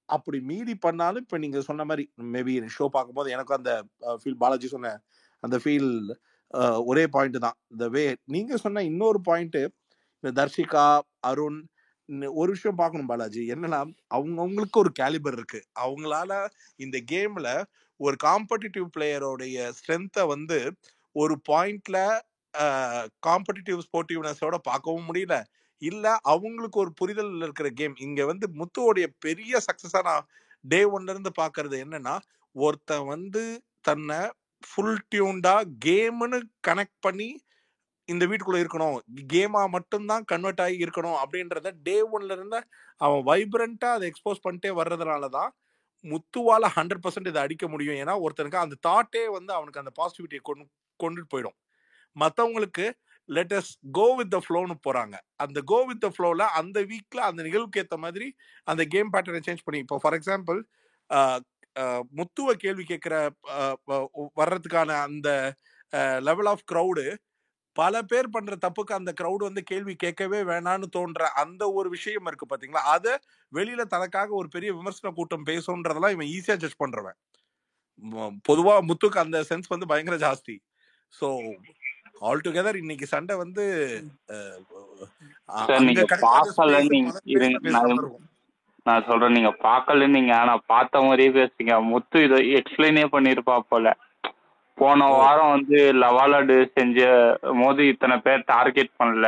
அப்படி மீறி பண்ணாலும் இப்ப நீங்க சொன்ன மாதிரி மேபி ஷோ பார்க்கும்போது எனக்கும் அந்த ஃபீல், பாலாஜி சொன்ன அந்த ஃபீல் ஒரே பாயிண்ட் தான். இந்த வே நீங்க சொன்ன இன்னொரு பாயிண்ட், இந்த தர்ஷிகா, அருண், ஒரு விஷயம் பார்க்கணும் பாலாஜி. என்னன்னா, அவங்களுக்கு ஒரு கேலிபர் இருக்கு. அவங்களால இந்த கேம்ல ஒரு காம்படிட்டிவ் பிளேயரோடைய ஸ்ட்ரென்த்தை வந்து ஒரு பாயிண்ட்ல காம்படிட்டிவ் ஸ்போர்ட்டிவ்னஸோட பார்க்கவும் முடியல. இல்ல அவங்களுக்கு ஒரு புரிதல் இருக்கிற கேம். இங்க வந்து முத்துவோடைய பெரிய சக்சஸா நான் டே 1ல இருந்து பாக்குறது என்னன்னா, ஒருத்தன் வந்து தன்னை ஃபுல் டியூன்டா கேம்னு கனெக்ட் பண்ணி இந்த வீட்டுக்குள்ள இருக்கணும், கேமா மட்டும்தான் கன்வெர்ட் ஆகி இருக்கணும் அப்படின்றத டே 1ல இருந்து அவன் வைப்ரண்டா அதை எக்ஸ்போஸ் பண்ணிட்டே வர்றதுனாலதான் முத்துவால 100% இதை அடிக்க முடியும். ஏன்னா ஒருத்தனுக்கு அந்த தாட்டே வந்து அவனுக்கு அந்த பாசிட்டிவிட்டியை கொண்டுட்டு போயிடும். மற்றவங்களுக்கு let us go with the ஃப்ளோன்னு போறாங்க. அந்த கோ வித் த ஃப்ளோல அந்த வீக்ல அந்த நிகழ்வுக்கு ஏற்ற மாதிரி அந்த கேம் பேட்டர்னை சேஞ்ச் பண்ணி, இப்போ ஃபார் எக்ஸாம்பிள் முத்துவை கேள்வி கேட்கிற வர்றதுக்கான அந்த லெவல் ஆஃப் க்ரௌடு, பல பேர் பண்ற தப்புக்கு அந்த க்ரௌடு வந்து கேள்வி கேட்கவே வேணான்னு தோன்ற அந்த ஒரு விஷயம் இருக்கு பாத்தீங்களா, அதை வெளியில தனக்காக ஒரு பெரிய விமர்சன கூட்டம் பேசுன்றதெல்லாம் இவன் ஈஸியா ஜட்ஜ் பண்றவன். பொதுவா முத்துக்கு அந்த சென்ஸ் வந்து பயங்கர ஜாஸ்தி. ஸோ ஆல் டுகெதர் இன்னைக்கு சண்டை வந்து நான் சொல்றேன், நீங்க பாக்கலன்னீங்க, ஆனா பார்த்த மாதிரியே பேசுங்க. முத்து இதை எக்ஸ்பிளைனே பண்ணிருப்பா போல. போன வாரம் வந்து லவாலாடு செஞ்ச போது இத்தனை பேர் டார்கெட் பண்ணல,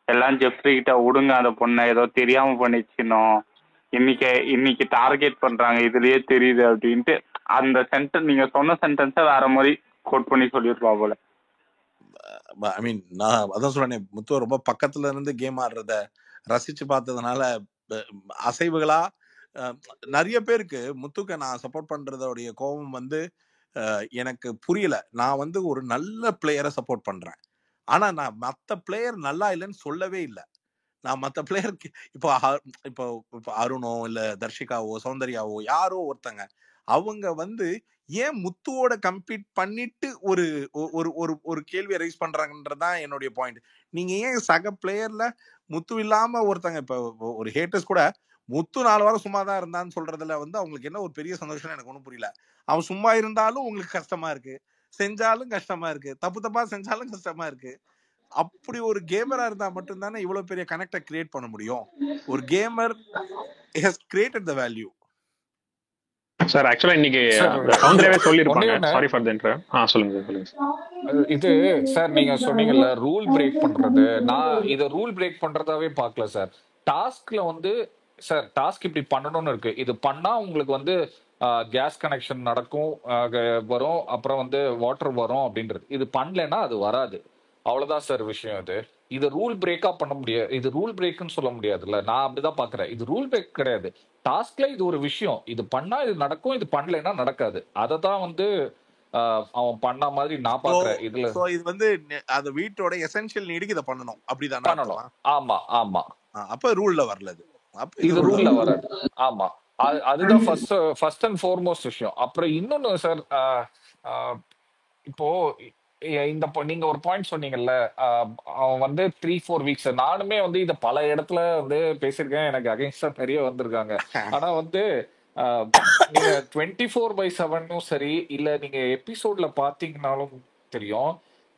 எல்லாம் ஜெஃப்ரி கிட்ட விடுங்க, அந்த பொண்ணை ஏதோ தெரியாம பண்ணிச்சுனோம், இன்னைக்கு டார்கெட் பண்றாங்க இதுலயே தெரியுது அப்படின்ட்டு அந்த சென்டென்ஸ், நீங்க சொன்ன சென்டென்ஸை வேற மாதிரி கோட் பண்ணி சொல்லிருப்பா போல. ஐ மீன் நான் அதான் சொல்றேன், முத்து ரொம்ப பக்கத்துல இருந்து கேம் ஆடுறத ரசிச்சு பார்த்ததுனால அசைவுகளா நிறைய பேருக்கு முத்துக்கு நான் சப்போர்ட் பண்றதோடைய கோபம் வந்து எனக்கு புரியல. நான் வந்து ஒரு நல்ல பிளேயரை சப்போர்ட் பண்றேன், ஆனா நான் மற்ற பிளேயர் நல்லா இல்லைன்னு சொல்லவே இல்லை. நான் மற்ற பிளேயருக்கு இப்போ அருணோ இல்ல தர்ஷிகாவோ சௌந்தர்யாவோ யாரோ ஒருத்தங்க அவங்க வந்து ஏன் முத்துவோட கம்பீட் பண்ணிட்டு ஒரு ஒரு ஒரு ஒரு கேள்வியை ரைஸ் பண்றாங்கன்றதான் என்னுடைய பாயிண்ட். நீங்க ஏன் சக பிளேயர்ல முத்து இல்லாம ஒருத்தங்க இப்ப ஒரு ஹேட்டர்ஸ் கூட முத்து 4 வாரம் சும்மா தான் இருந்தான்னு சொல்றதுல வந்து அவங்களுக்கு என்ன ஒரு பெரிய சந்தோஷம் எனக்கு ஒன்றும் புரியல. அவன் சும்மா இருந்தாலும் உங்களுக்கு கஷ்டமா இருக்கு, செஞ்சாலும் கஷ்டமா இருக்கு, தப்பா செஞ்சாலும் கஷ்டமா இருக்கு. அப்படி ஒரு கேமரா இருந்தா மட்டும்தானே இவ்வளவு பெரிய கனெக்டை கிரியேட் பண்ண முடியும். ஒரு gamer has created the value. Sir actually இன்னைக்கு சௌந்தர்யாவே சொல்லிருப்பாங்க. Sorry for the interrupt. சொல்லுங்க. இது சார் நீங்க சொன்னீங்கல்ல ரூல் பிரேக் பண்றது, நான் இத ரூல் பிரேக் பண்றதாவே பார்க்கல சார். டாஸ்க்ல வந்து சார் டாஸ்க் இப்படி பண்ணணும்னு இருக்கு, இது பண்ணா உங்களுக்கு வந்து கேஸ் கனெக்ஷன் நடக்கும், வரும், அப்புறம் வந்து வாட்டர் வரும் அப்படின்றது. இது பண்ணலன்னா அது வராது, அவ்வளவுதான் சார் விஷயம். இது ரூல் பிரேக்கா பண்ண முடியாது, இது ரூல் பிரேக்னு சொல்ல முடியாதுல்ல. நான் அப்படிதான் பாக்குறேன். இது ரூல் பிரேக் கிடையாது. டாஸ்க்ல இது ஒரு விஷயம், இது பண்ணா இது நடக்கும், இது பண்ணலைன்னா நடக்காது. அதை தான் வந்து அவன் பண்ண மாதிரி நான் பாக்குறேன். இதுல இது வந்து அந்த வீட்டோட எசென்ஷியல் நீடுக்கு இத பண்ணணும், அப்படிதான் பண்ணணும். ஆமா ஆமா, அப்ப ரூல்ல வரல இது. இது ரூல்ல வராது. ஆமா, அதுதான் ஃபர்ஸ்ட் அண்ட் ஃபார்மோஸ்ட் விஷயம். அப்புறம் இன்னொன்னு சார், இப்போ இந்த நீங்க ஒரு பாயிண்ட் சொன்னீங்கல்ல, அவன் வந்து 3-4 வீக்ஸ், நானுமே வந்து இத பல இடத்துல வந்து பேசியிருக்கேன், எனக்கு அகைன்ஸ்டா நிறைய வந்திருக்காங்க. ஆனா வந்து நீங்க 24/7 சரி, இல்ல நீங்க எபிசோட்ல பாத்தீங்கன்னாலும் தெரியும்,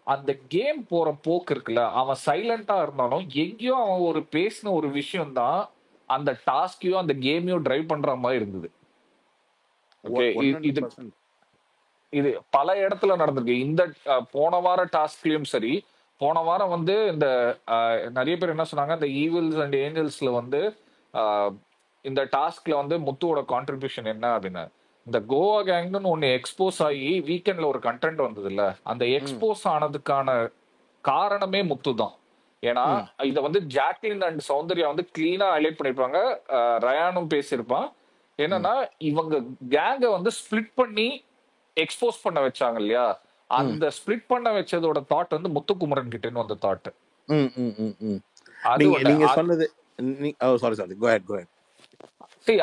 அந்த கேம் போற போக்கு இருக்குல்ல, அவன் சைலண்டா இருந்தாலும் எங்கேயோ அவன் ஒரு பேசின ஒரு விஷயம் தான் அந்த டாஸ்கையும் அந்த கேமையும் டிரைவ் பண்ற மாதிரி இருந்தது. இது பல இடத்துல நடந்திருக்கு. இந்த போன வார டாஸ்க்லயும் சரி, போன வாரம் வந்து இந்த நிறைய பேர் என்ன சொன்னாங்க, இந்த ஈவில்ஸ் அண்ட் ஏஞ்சல்ஸ்ல வந்து இந்த டாஸ்க்ல வந்து முத்துவோட கான்ட்ரிபியூஷன் என்ன அப்படின்னா, இந்த கோவா கேங்னு ஒன்னு எக்ஸ்போஸ் ஆகி வீக்கெண்ட்ல ஒரு கண்டென்ட் வந்தது இல்ல, அந்த எக்ஸ்போஸ் ஆனதுக்கான காரணமே முத்து தான். ஏன்னா இத வந்து ஜாக்லின் அண்ட் சௌந்தர்யா வந்து கிளீனா ஹைலைட் பண்ணிருப்பாங்க, ரயானும் பேசியிருப்பான். என்னன்னா இவங்க கேங்க வந்து ஸ்பிளிட் பண்ணி எக்ஸ்போஸ் பண்ண வச்சாங்க இல்லையா, அந்த ஸ்பிளிட் பண்ண வச்சதோட தாட் வந்து முத்துக்குமரன் கிட்ட வந்த தாட். நீங்க சொன்னது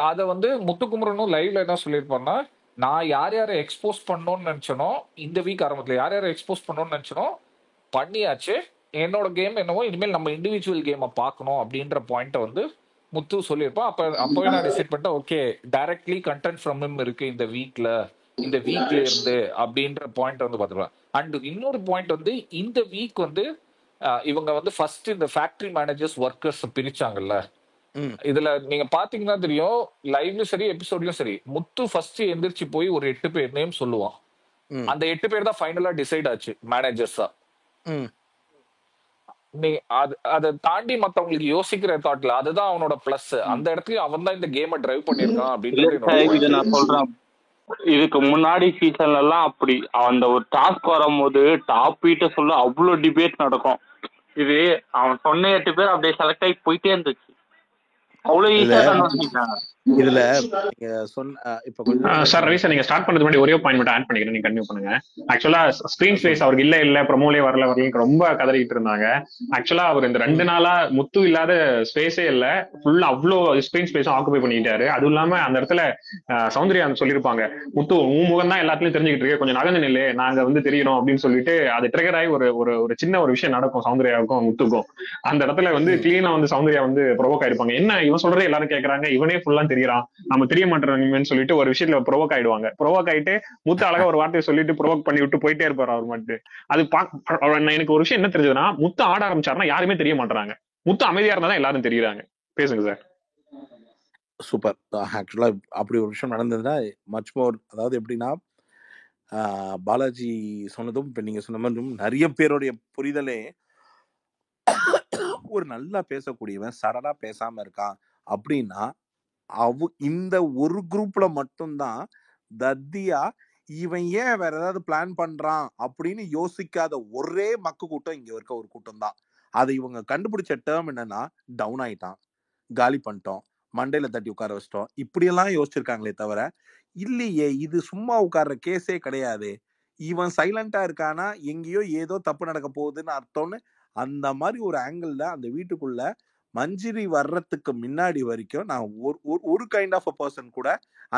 அத வந்து முத்துக்குமரனும் லைவ்ல என்ன சொல்லிருப்பாருன்னா, நான் யார் யாரை எக்ஸ்போஸ் பண்ணணும்னு நினைச்சனோ, இந்த வீக் ஆரம்பத்துல யார் யாரை எக்ஸ்போஸ் பண்ணணும்னு நினைச்சனோ பண்ணியாச்சு, என்னோட கேம் என்னவோ இனிமேல் நம்ம இண்டிவிஜுவல் கேமை பார்க்கணும் அப்படின்ற பாயிண்ட வந்து முத்து சொல்லியிருப்பான். அப்பவே நான் டிசைட் பண்ணிட்டேன், okay directly content from him இருக்கு இந்த வீக்ல இருந்து அப்படின்ற பாயிண்ட் வந்து பாத்துக்கலாம். அண்ட் இன்னொரு பாயிண்ட் வந்து இந்த வீக் வந்து இவங்க வந்து ஃபர்ஸ்ட் இந்த ஃபேக்டரி மேனேஜர்ஸ் ஒர்க்கர்ஸ் பிரிச்சாங்கல்ல, இதுல நீங்க பாத்தீங்கன்னா தெரியும், லைவ்லயும் சரி எபிசோட்லயும் சரி, முத்து ஃபர்ஸ்ட் எந்திரிச்சு போய் ஒரு 8 பேர் நேம் சொல்லுவான். அந்த 8 பேர் தான் ஃபைனலா டிசைட் ஆச்சு மேனேஜர்ஸா. நீ அதை தாண்டி மத்தவங்களுக்கு யோசிக்கிற தாட்ல அதுதான் அவனோட பிளஸ். அந்த இடத்துல அவன் தான் இந்த கேமை டிரைவ் பண்ணிருக்கான் அப்படின்னு நான் சொல்றேன். இதுக்கு முன்னாடி சீசன்ல எல்லாம் அப்படி அந்த ஒரு டாஸ்க் வரும்போது டாப் பீட்ட சொல்ல அவ்வளவு டிபேட் நடக்கும். இது அவன் சொன்ன 8 பேர் அப்படியே செலக்ட் ஆகி போயிட்டே இருந்துச்சு. இதுல சார் ரவி சார், நீங்க ஸ்டார்ட் பண்றது முன்னாடி ஒரே பாயிண்ட் மட்டும் ஆட் பண்ணிக்கிறேன், நீங்க கண்டினியூ பண்ணுங்க. ஆக்சுவலா ஸ்கிரீன் ஸ்பேஸ் அவருக்கு இல்ல ப்ரோமோலே வரல ரொம்ப கதறிட்டு இருந்தாங்க. ஆக்சுவலா அவர் இந்த 2 நாளா முத்து இல்லாத ஸ்பேஸே இல்ல, ஃபுல்லா அவ்வளோ ஸ்கிரீன் ஸ்பேஸும் ஆக்குபை பண்ணிட்டாரு. அதுவும் இல்லாம அந்த இடத்துல சௌந்தர்யா சொல்லிருப்பாங்க, முத்து உன் முகம் தான் எல்லாத்துலயும் தெரிஞ்சுக்கிட்டு இருக்கு, கொஞ்சம் நகர்ந்து நில்லு, நாங்க வந்து தெரியணும் அப்படின்னு சொல்லிட்டு அது ட்ரிகர் ஆகி ஒரு சின்ன ஒரு விஷயம் நடக்கும் சௌந்தர்யாவுக்கும் முத்துக்கும். அந்த இடத்துல வந்து கிளீனா வந்து சௌந்தர்யா வந்து ப்ரொவோக் ஆயிருப்பாங்க. என்ன இவன் சொல்றதே எல்லாரும் கேக்குறாங்க, இவனே ஃபுல்லா தெரியறான், நம்ம தெரிய மாட்டேன்னு சொல்லிட்டு ஒரு விஷயத்துல ப்ரொவோக் ஆயிடுவாங்க. ப்ரொவோக் ஆயிட்டு முத்து அழகா ஒரு வார்த்தையை சொல்லிட்டு ப்ரொவோக் பண்ணி விட்டு போயிட்டே இருப்பாரு அவர் மட்டும். அது எனக்கு ஒரு விஷயம் என்ன தெரிஞ்சதுன்னா, முத்து ஆட ஆரம்பிச்சாருன்னா யாருமே தெரிய மாட்டாங்க, முத்து அமைதியா இருந்தாதான் எல்லாரும் தெரியுறாங்க. பேசுங்க சார். சூப்பர். ஆக்சுவலா அப்படி ஒரு விஷயம் நடந்ததுன்னா மச் மோர், அதாவது எப்படின்னா பாலாஜி சொன்னதும் இப்ப நீங்க சொன்ன மாதிரி நிறைய பேருடைய புரிதலே, ஒரு நல்லா பேசக்கூடியவன் சடனா பேசாம இருக்கான் அப்படின்னா இந்த ஒரு குரூப்ல மட்டும்தான் தத்தியா இவன் ஏன் வேற ஏதாவது பிளான் பண்றான் அப்படின்னு யோசிக்காத ஒரே மக்கு கூட்டம் இங்க இருக்க ஒரு கூட்டம் தான். அதை இவங்க கண்டுபிடிச்ச டேர்ம் என்னன்னா, டவுன் ஆயிட்டான், காலி பண்ணிட்டோம், மண்டையில தட்டி உட்கார வச்சிட்டோம், இப்படியெல்லாம் யோசிச்சிருக்காங்களே தவிர இல்லையே இது சும்மா உட்கார்ற கேஸே கிடையாது, இவன் சைலண்டா இருக்கானா எங்கேயோ ஏதோ தப்பு நடக்க போகுதுன்னு அர்த்தம்னு அந்த மாதிரி ஒரு ஆங்கிள் அந்த வீட்டுக்குள்ள மஞ்சிரி வர்றதுக்கு முன்னாடி வரைக்கும் நான் ஒரு கைண்ட் ஆஃப் அ பர்சன் கூட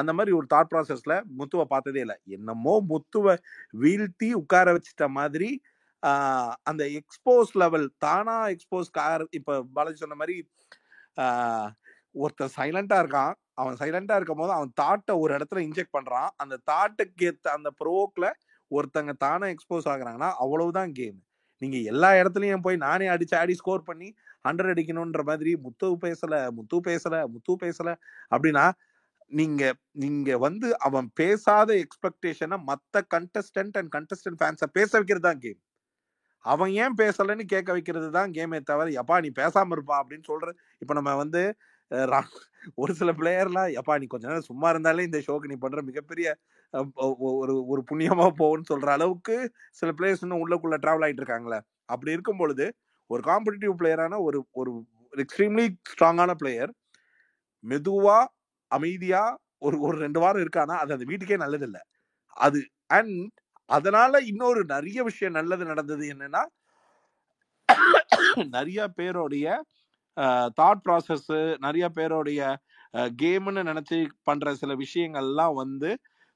அந்த மாதிரி ஒரு தாட் ப்ராசஸ்ல முத்துவை பார்த்ததே இல்லை. என்னமோ முத்துவை வீழ்த்தி உட்கார வச்சிட்ட மாதிரி அந்த எக்ஸ்போஸ் லெவல் தானா எக்ஸ்போஸ் இப்ப பாலாஜி சொன்ன மாதிரி ஒருத்தர் சைலண்டா இருக்கான், அவன் சைலண்டா இருக்கும் போது அவன் தாட்டை ஒரு இடத்துல இன்ஜெக்ட் பண்றான், அந்த தாட்டுக்கு ஏற்ற அந்த ப்ரோக்ல ஒருத்தங்க தானே எக்ஸ்போஸ் ஆகுறாங்கன்னா அவ்வளவுதான் கேம். நீங்க எல்லா இடத்துலயும் போய் நானே அடிச்சு ஆடி ஸ்கோர் பண்ணி 100 அடிக்கணும்ன்ற மாதிரி முத்து பேசல அப்படின்னா நீங்க வந்து அவன் பேசாத எக்ஸ்பெக்டேஷனை மத்த கண்டஸ்டன்ட் ஃபேன்ஸை பேச வைக்கிறது தான் கேம். அவன் ஏன் பேசலன்னு கேட்க வைக்கிறது தான் கேமே தவிர எப்பா நீ பேசாம இருப்பா அப்படின்னு சொல்ற. இப்ப நம்ம வந்து ஒரு சில பிளேயர்லாம் எப்பா நீ கொஞ்ச நேரம் சும்மா இருந்தாலே இந்த ஷோக்கு நீ பண்ற மிகப்பெரிய ஒரு புண்ணியமா போகும்னு சொல்ற அளவுக்கு சில பிளேயர்ஸ் இன்னும் உள்ளக்குள்ள டிராவல் ஆயிட்டு இருக்காங்களே. அப்படி இருக்கும் பொழுது ஒரு காம்படிட்டிவ் பிளேயரான ஒரு எக்ஸ்ட்ரீம்லி ஸ்ட்ராங்கான பிளேயர் மெதுவா அமைதியா ஒரு 2 வாரம் இருக்கானா அது அந்த வீட்டுக்கே நல்லது இல்லை அது. அண்ட் அதனால இன்னொரு நிறைய விஷயம் நல்லது நடந்தது என்னன்னா, நிறைய பேருடைய தாட் ப்ராசஸ், நிறைய பேருடைய கேம்னு நினைச்சு பண்ற சில விஷயங்கள்லாம் வந்து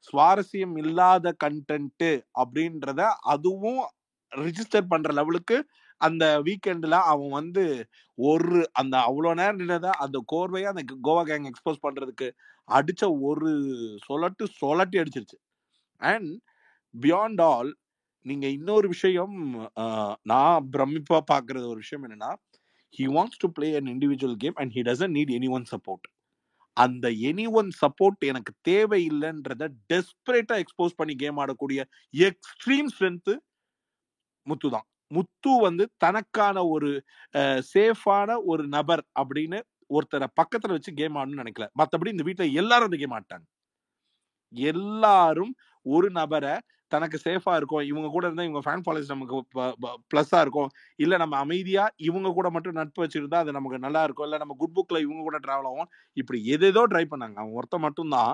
சுவாரஸ்யம் இல்லாத கண்டென்ட் அப்படின்றத அதுவும் ரிஜிஸ்டர் பண்ற லெவலுக்கு அந்த வீக்கெண்ட்ல அவன் வந்து அந்த அவ்வளோ நேரம் நின்றத அந்த கோர்வையை அந்த கோவா கேங் எக்ஸ்போஸ் பண்றதுக்கு அடிச்ச ஒரு சொலட்டி அடிச்சிருச்சு. அண்ட் பியாண்ட் ஆல் நீங்க இன்னொரு விஷயம் நான் பிரமிப்பா பாக்குறது ஒரு விஷயம் என்னன்னா, he wants to play an individual game and he doesn't need anyone's support. அந்த anyone support எனக்கு தேவையில்லைன்றத டெஸ்பரேட்டா எக்ஸ்போஸ் பண்ணி கேம் ஆடக்கூடிய எக்ஸ்ட்ரீம் ஸ்ட்ரென்த் முத்து தான். முத்து வந்து தனக்கான ஒரு சேஃபான ஒரு நபர் அப்படின்னு ஒருத்தரை பக்கத்துல வச்சு கேம் ஆடணும்னு நினைக்கல. மற்றபடி இந்த வீட்டுல எல்லாரும் அந்த கேம் ஆட்டாங்க. எல்லாரும் ஒரு நபரை தனக்கு சேஃபா இருக்கும், இவங்க கூட இருந்தா இவங்க ஃபேன் ஃபாலோவர்ஸ் நமக்கு பிளஸ்ஸா இருக்கும், இல்ல நம்ம அமைதியா இவங்க கூட மட்டும் நட்பு வச்சிருந்தா அது நமக்கு நல்லா இருக்கும், இல்ல நம்ம குட் புக்ல இவங்க கூட டிராவல் ஆகும், இப்படி எதேதோ ட்ரை பண்ணாங்க. அவன் ஒருத்த மட்டும்தான்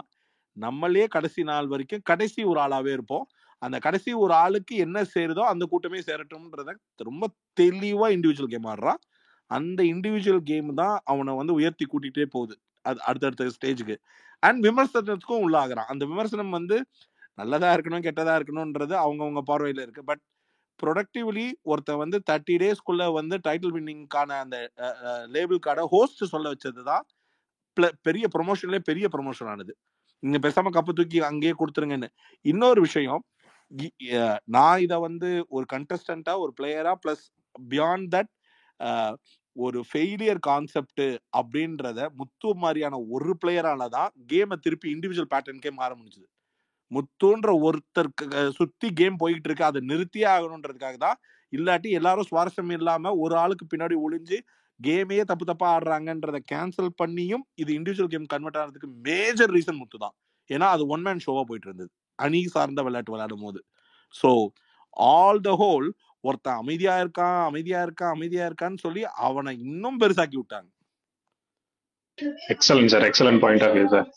நம்மளே கடைசி நாள் வரைக்கும் கடைசி ஒரு ஆளாவே இருப்போம், அந்த கடைசி ஒரு ஆளுக்கு என்ன சேருதோ அந்த கூட்டமே சேரட்டும்ன்றத ரொம்ப தெளிவா இண்டிவிஜுவல் கேம் ஆடுறான். அந்த இண்டிவிஜுவல் கேம் தான் அவனை வந்து உயர்த்தி கூட்டிகிட்டே போகுது அது அடுத்தடுத்த ஸ்டேஜுக்கு. அண்ட் விமர்சனத்துக்கும் உள்ளாகிறான். அந்த விமர்சனம் வந்து நல்லதா இருக்கணும் கெட்டதா இருக்கணும்ன்றது அவங்கவுங்க பார்வையில இருக்கு. பட் ப்ரொடக்டிவ்லி ஒருத்தன் வந்து 30 டேஸ்க்குள்ள வந்து டைட்டில் வின்னிங்கான அந்த லேபிள்கான ஹோஸ்ட் சொல்ல வச்சதுதான் பெரிய ப்ரொமோஷன்லேயே பெரிய ப்ரொமோஷன் ஆனது. நீங்க பேசாம கப்பு தூக்கி அங்கேயே கொடுத்துருங்கன்னு. இன்னொரு விஷயம், நான் இதை வந்து ஒரு கண்டஸ்டண்டா ஒரு பிளேயரா பிளஸ் பியாண்ட் தட் ஒரு ஃபெயிலியர் கான்செப்ட் அப்படின்றத முத்து மாதிரியான ஒரு பிளேயரால தான் கேமை திருப்பி இண்டிவிஜுவல் பேட்டர்னுக்கே மாற முடிஞ்சது. முத்துன்ற ஒருத்தருக்கு சுத்தி கேம் போயிட்டு இருக்கு, அதை நிறுத்தியே ஆகணுன்றதுக்காக தான். இல்லாட்டி எல்லாரும் சுவாரஸ்யம் இல்லாம ஒரு ஆளுக்கு பின்னாடி ஒளிஞ்சு கேமையே தப்பா ஆடுறாங்கன்றதை கேன்சல் பண்ணியும் இது இண்டிவிஜுவல் கேம் கன்வெர்ட் ஆகிறதுக்கு மேஜர் ரீசன் முத்து தான். ஏன்னா அது ஒன் மேன் ஷோவா போயிட்டு இருந்தது அணி சார்ந்த விளையாட்டு விளையாடும் போது. ஸோ ஆல் த ஹோல் ஒருத்தன் அமைதியா இருக்கான்னு சொல்லி அவனை இன்னும் பெருசாக்கி விட்டாங்க. Excellent sir, excellent point of view sir.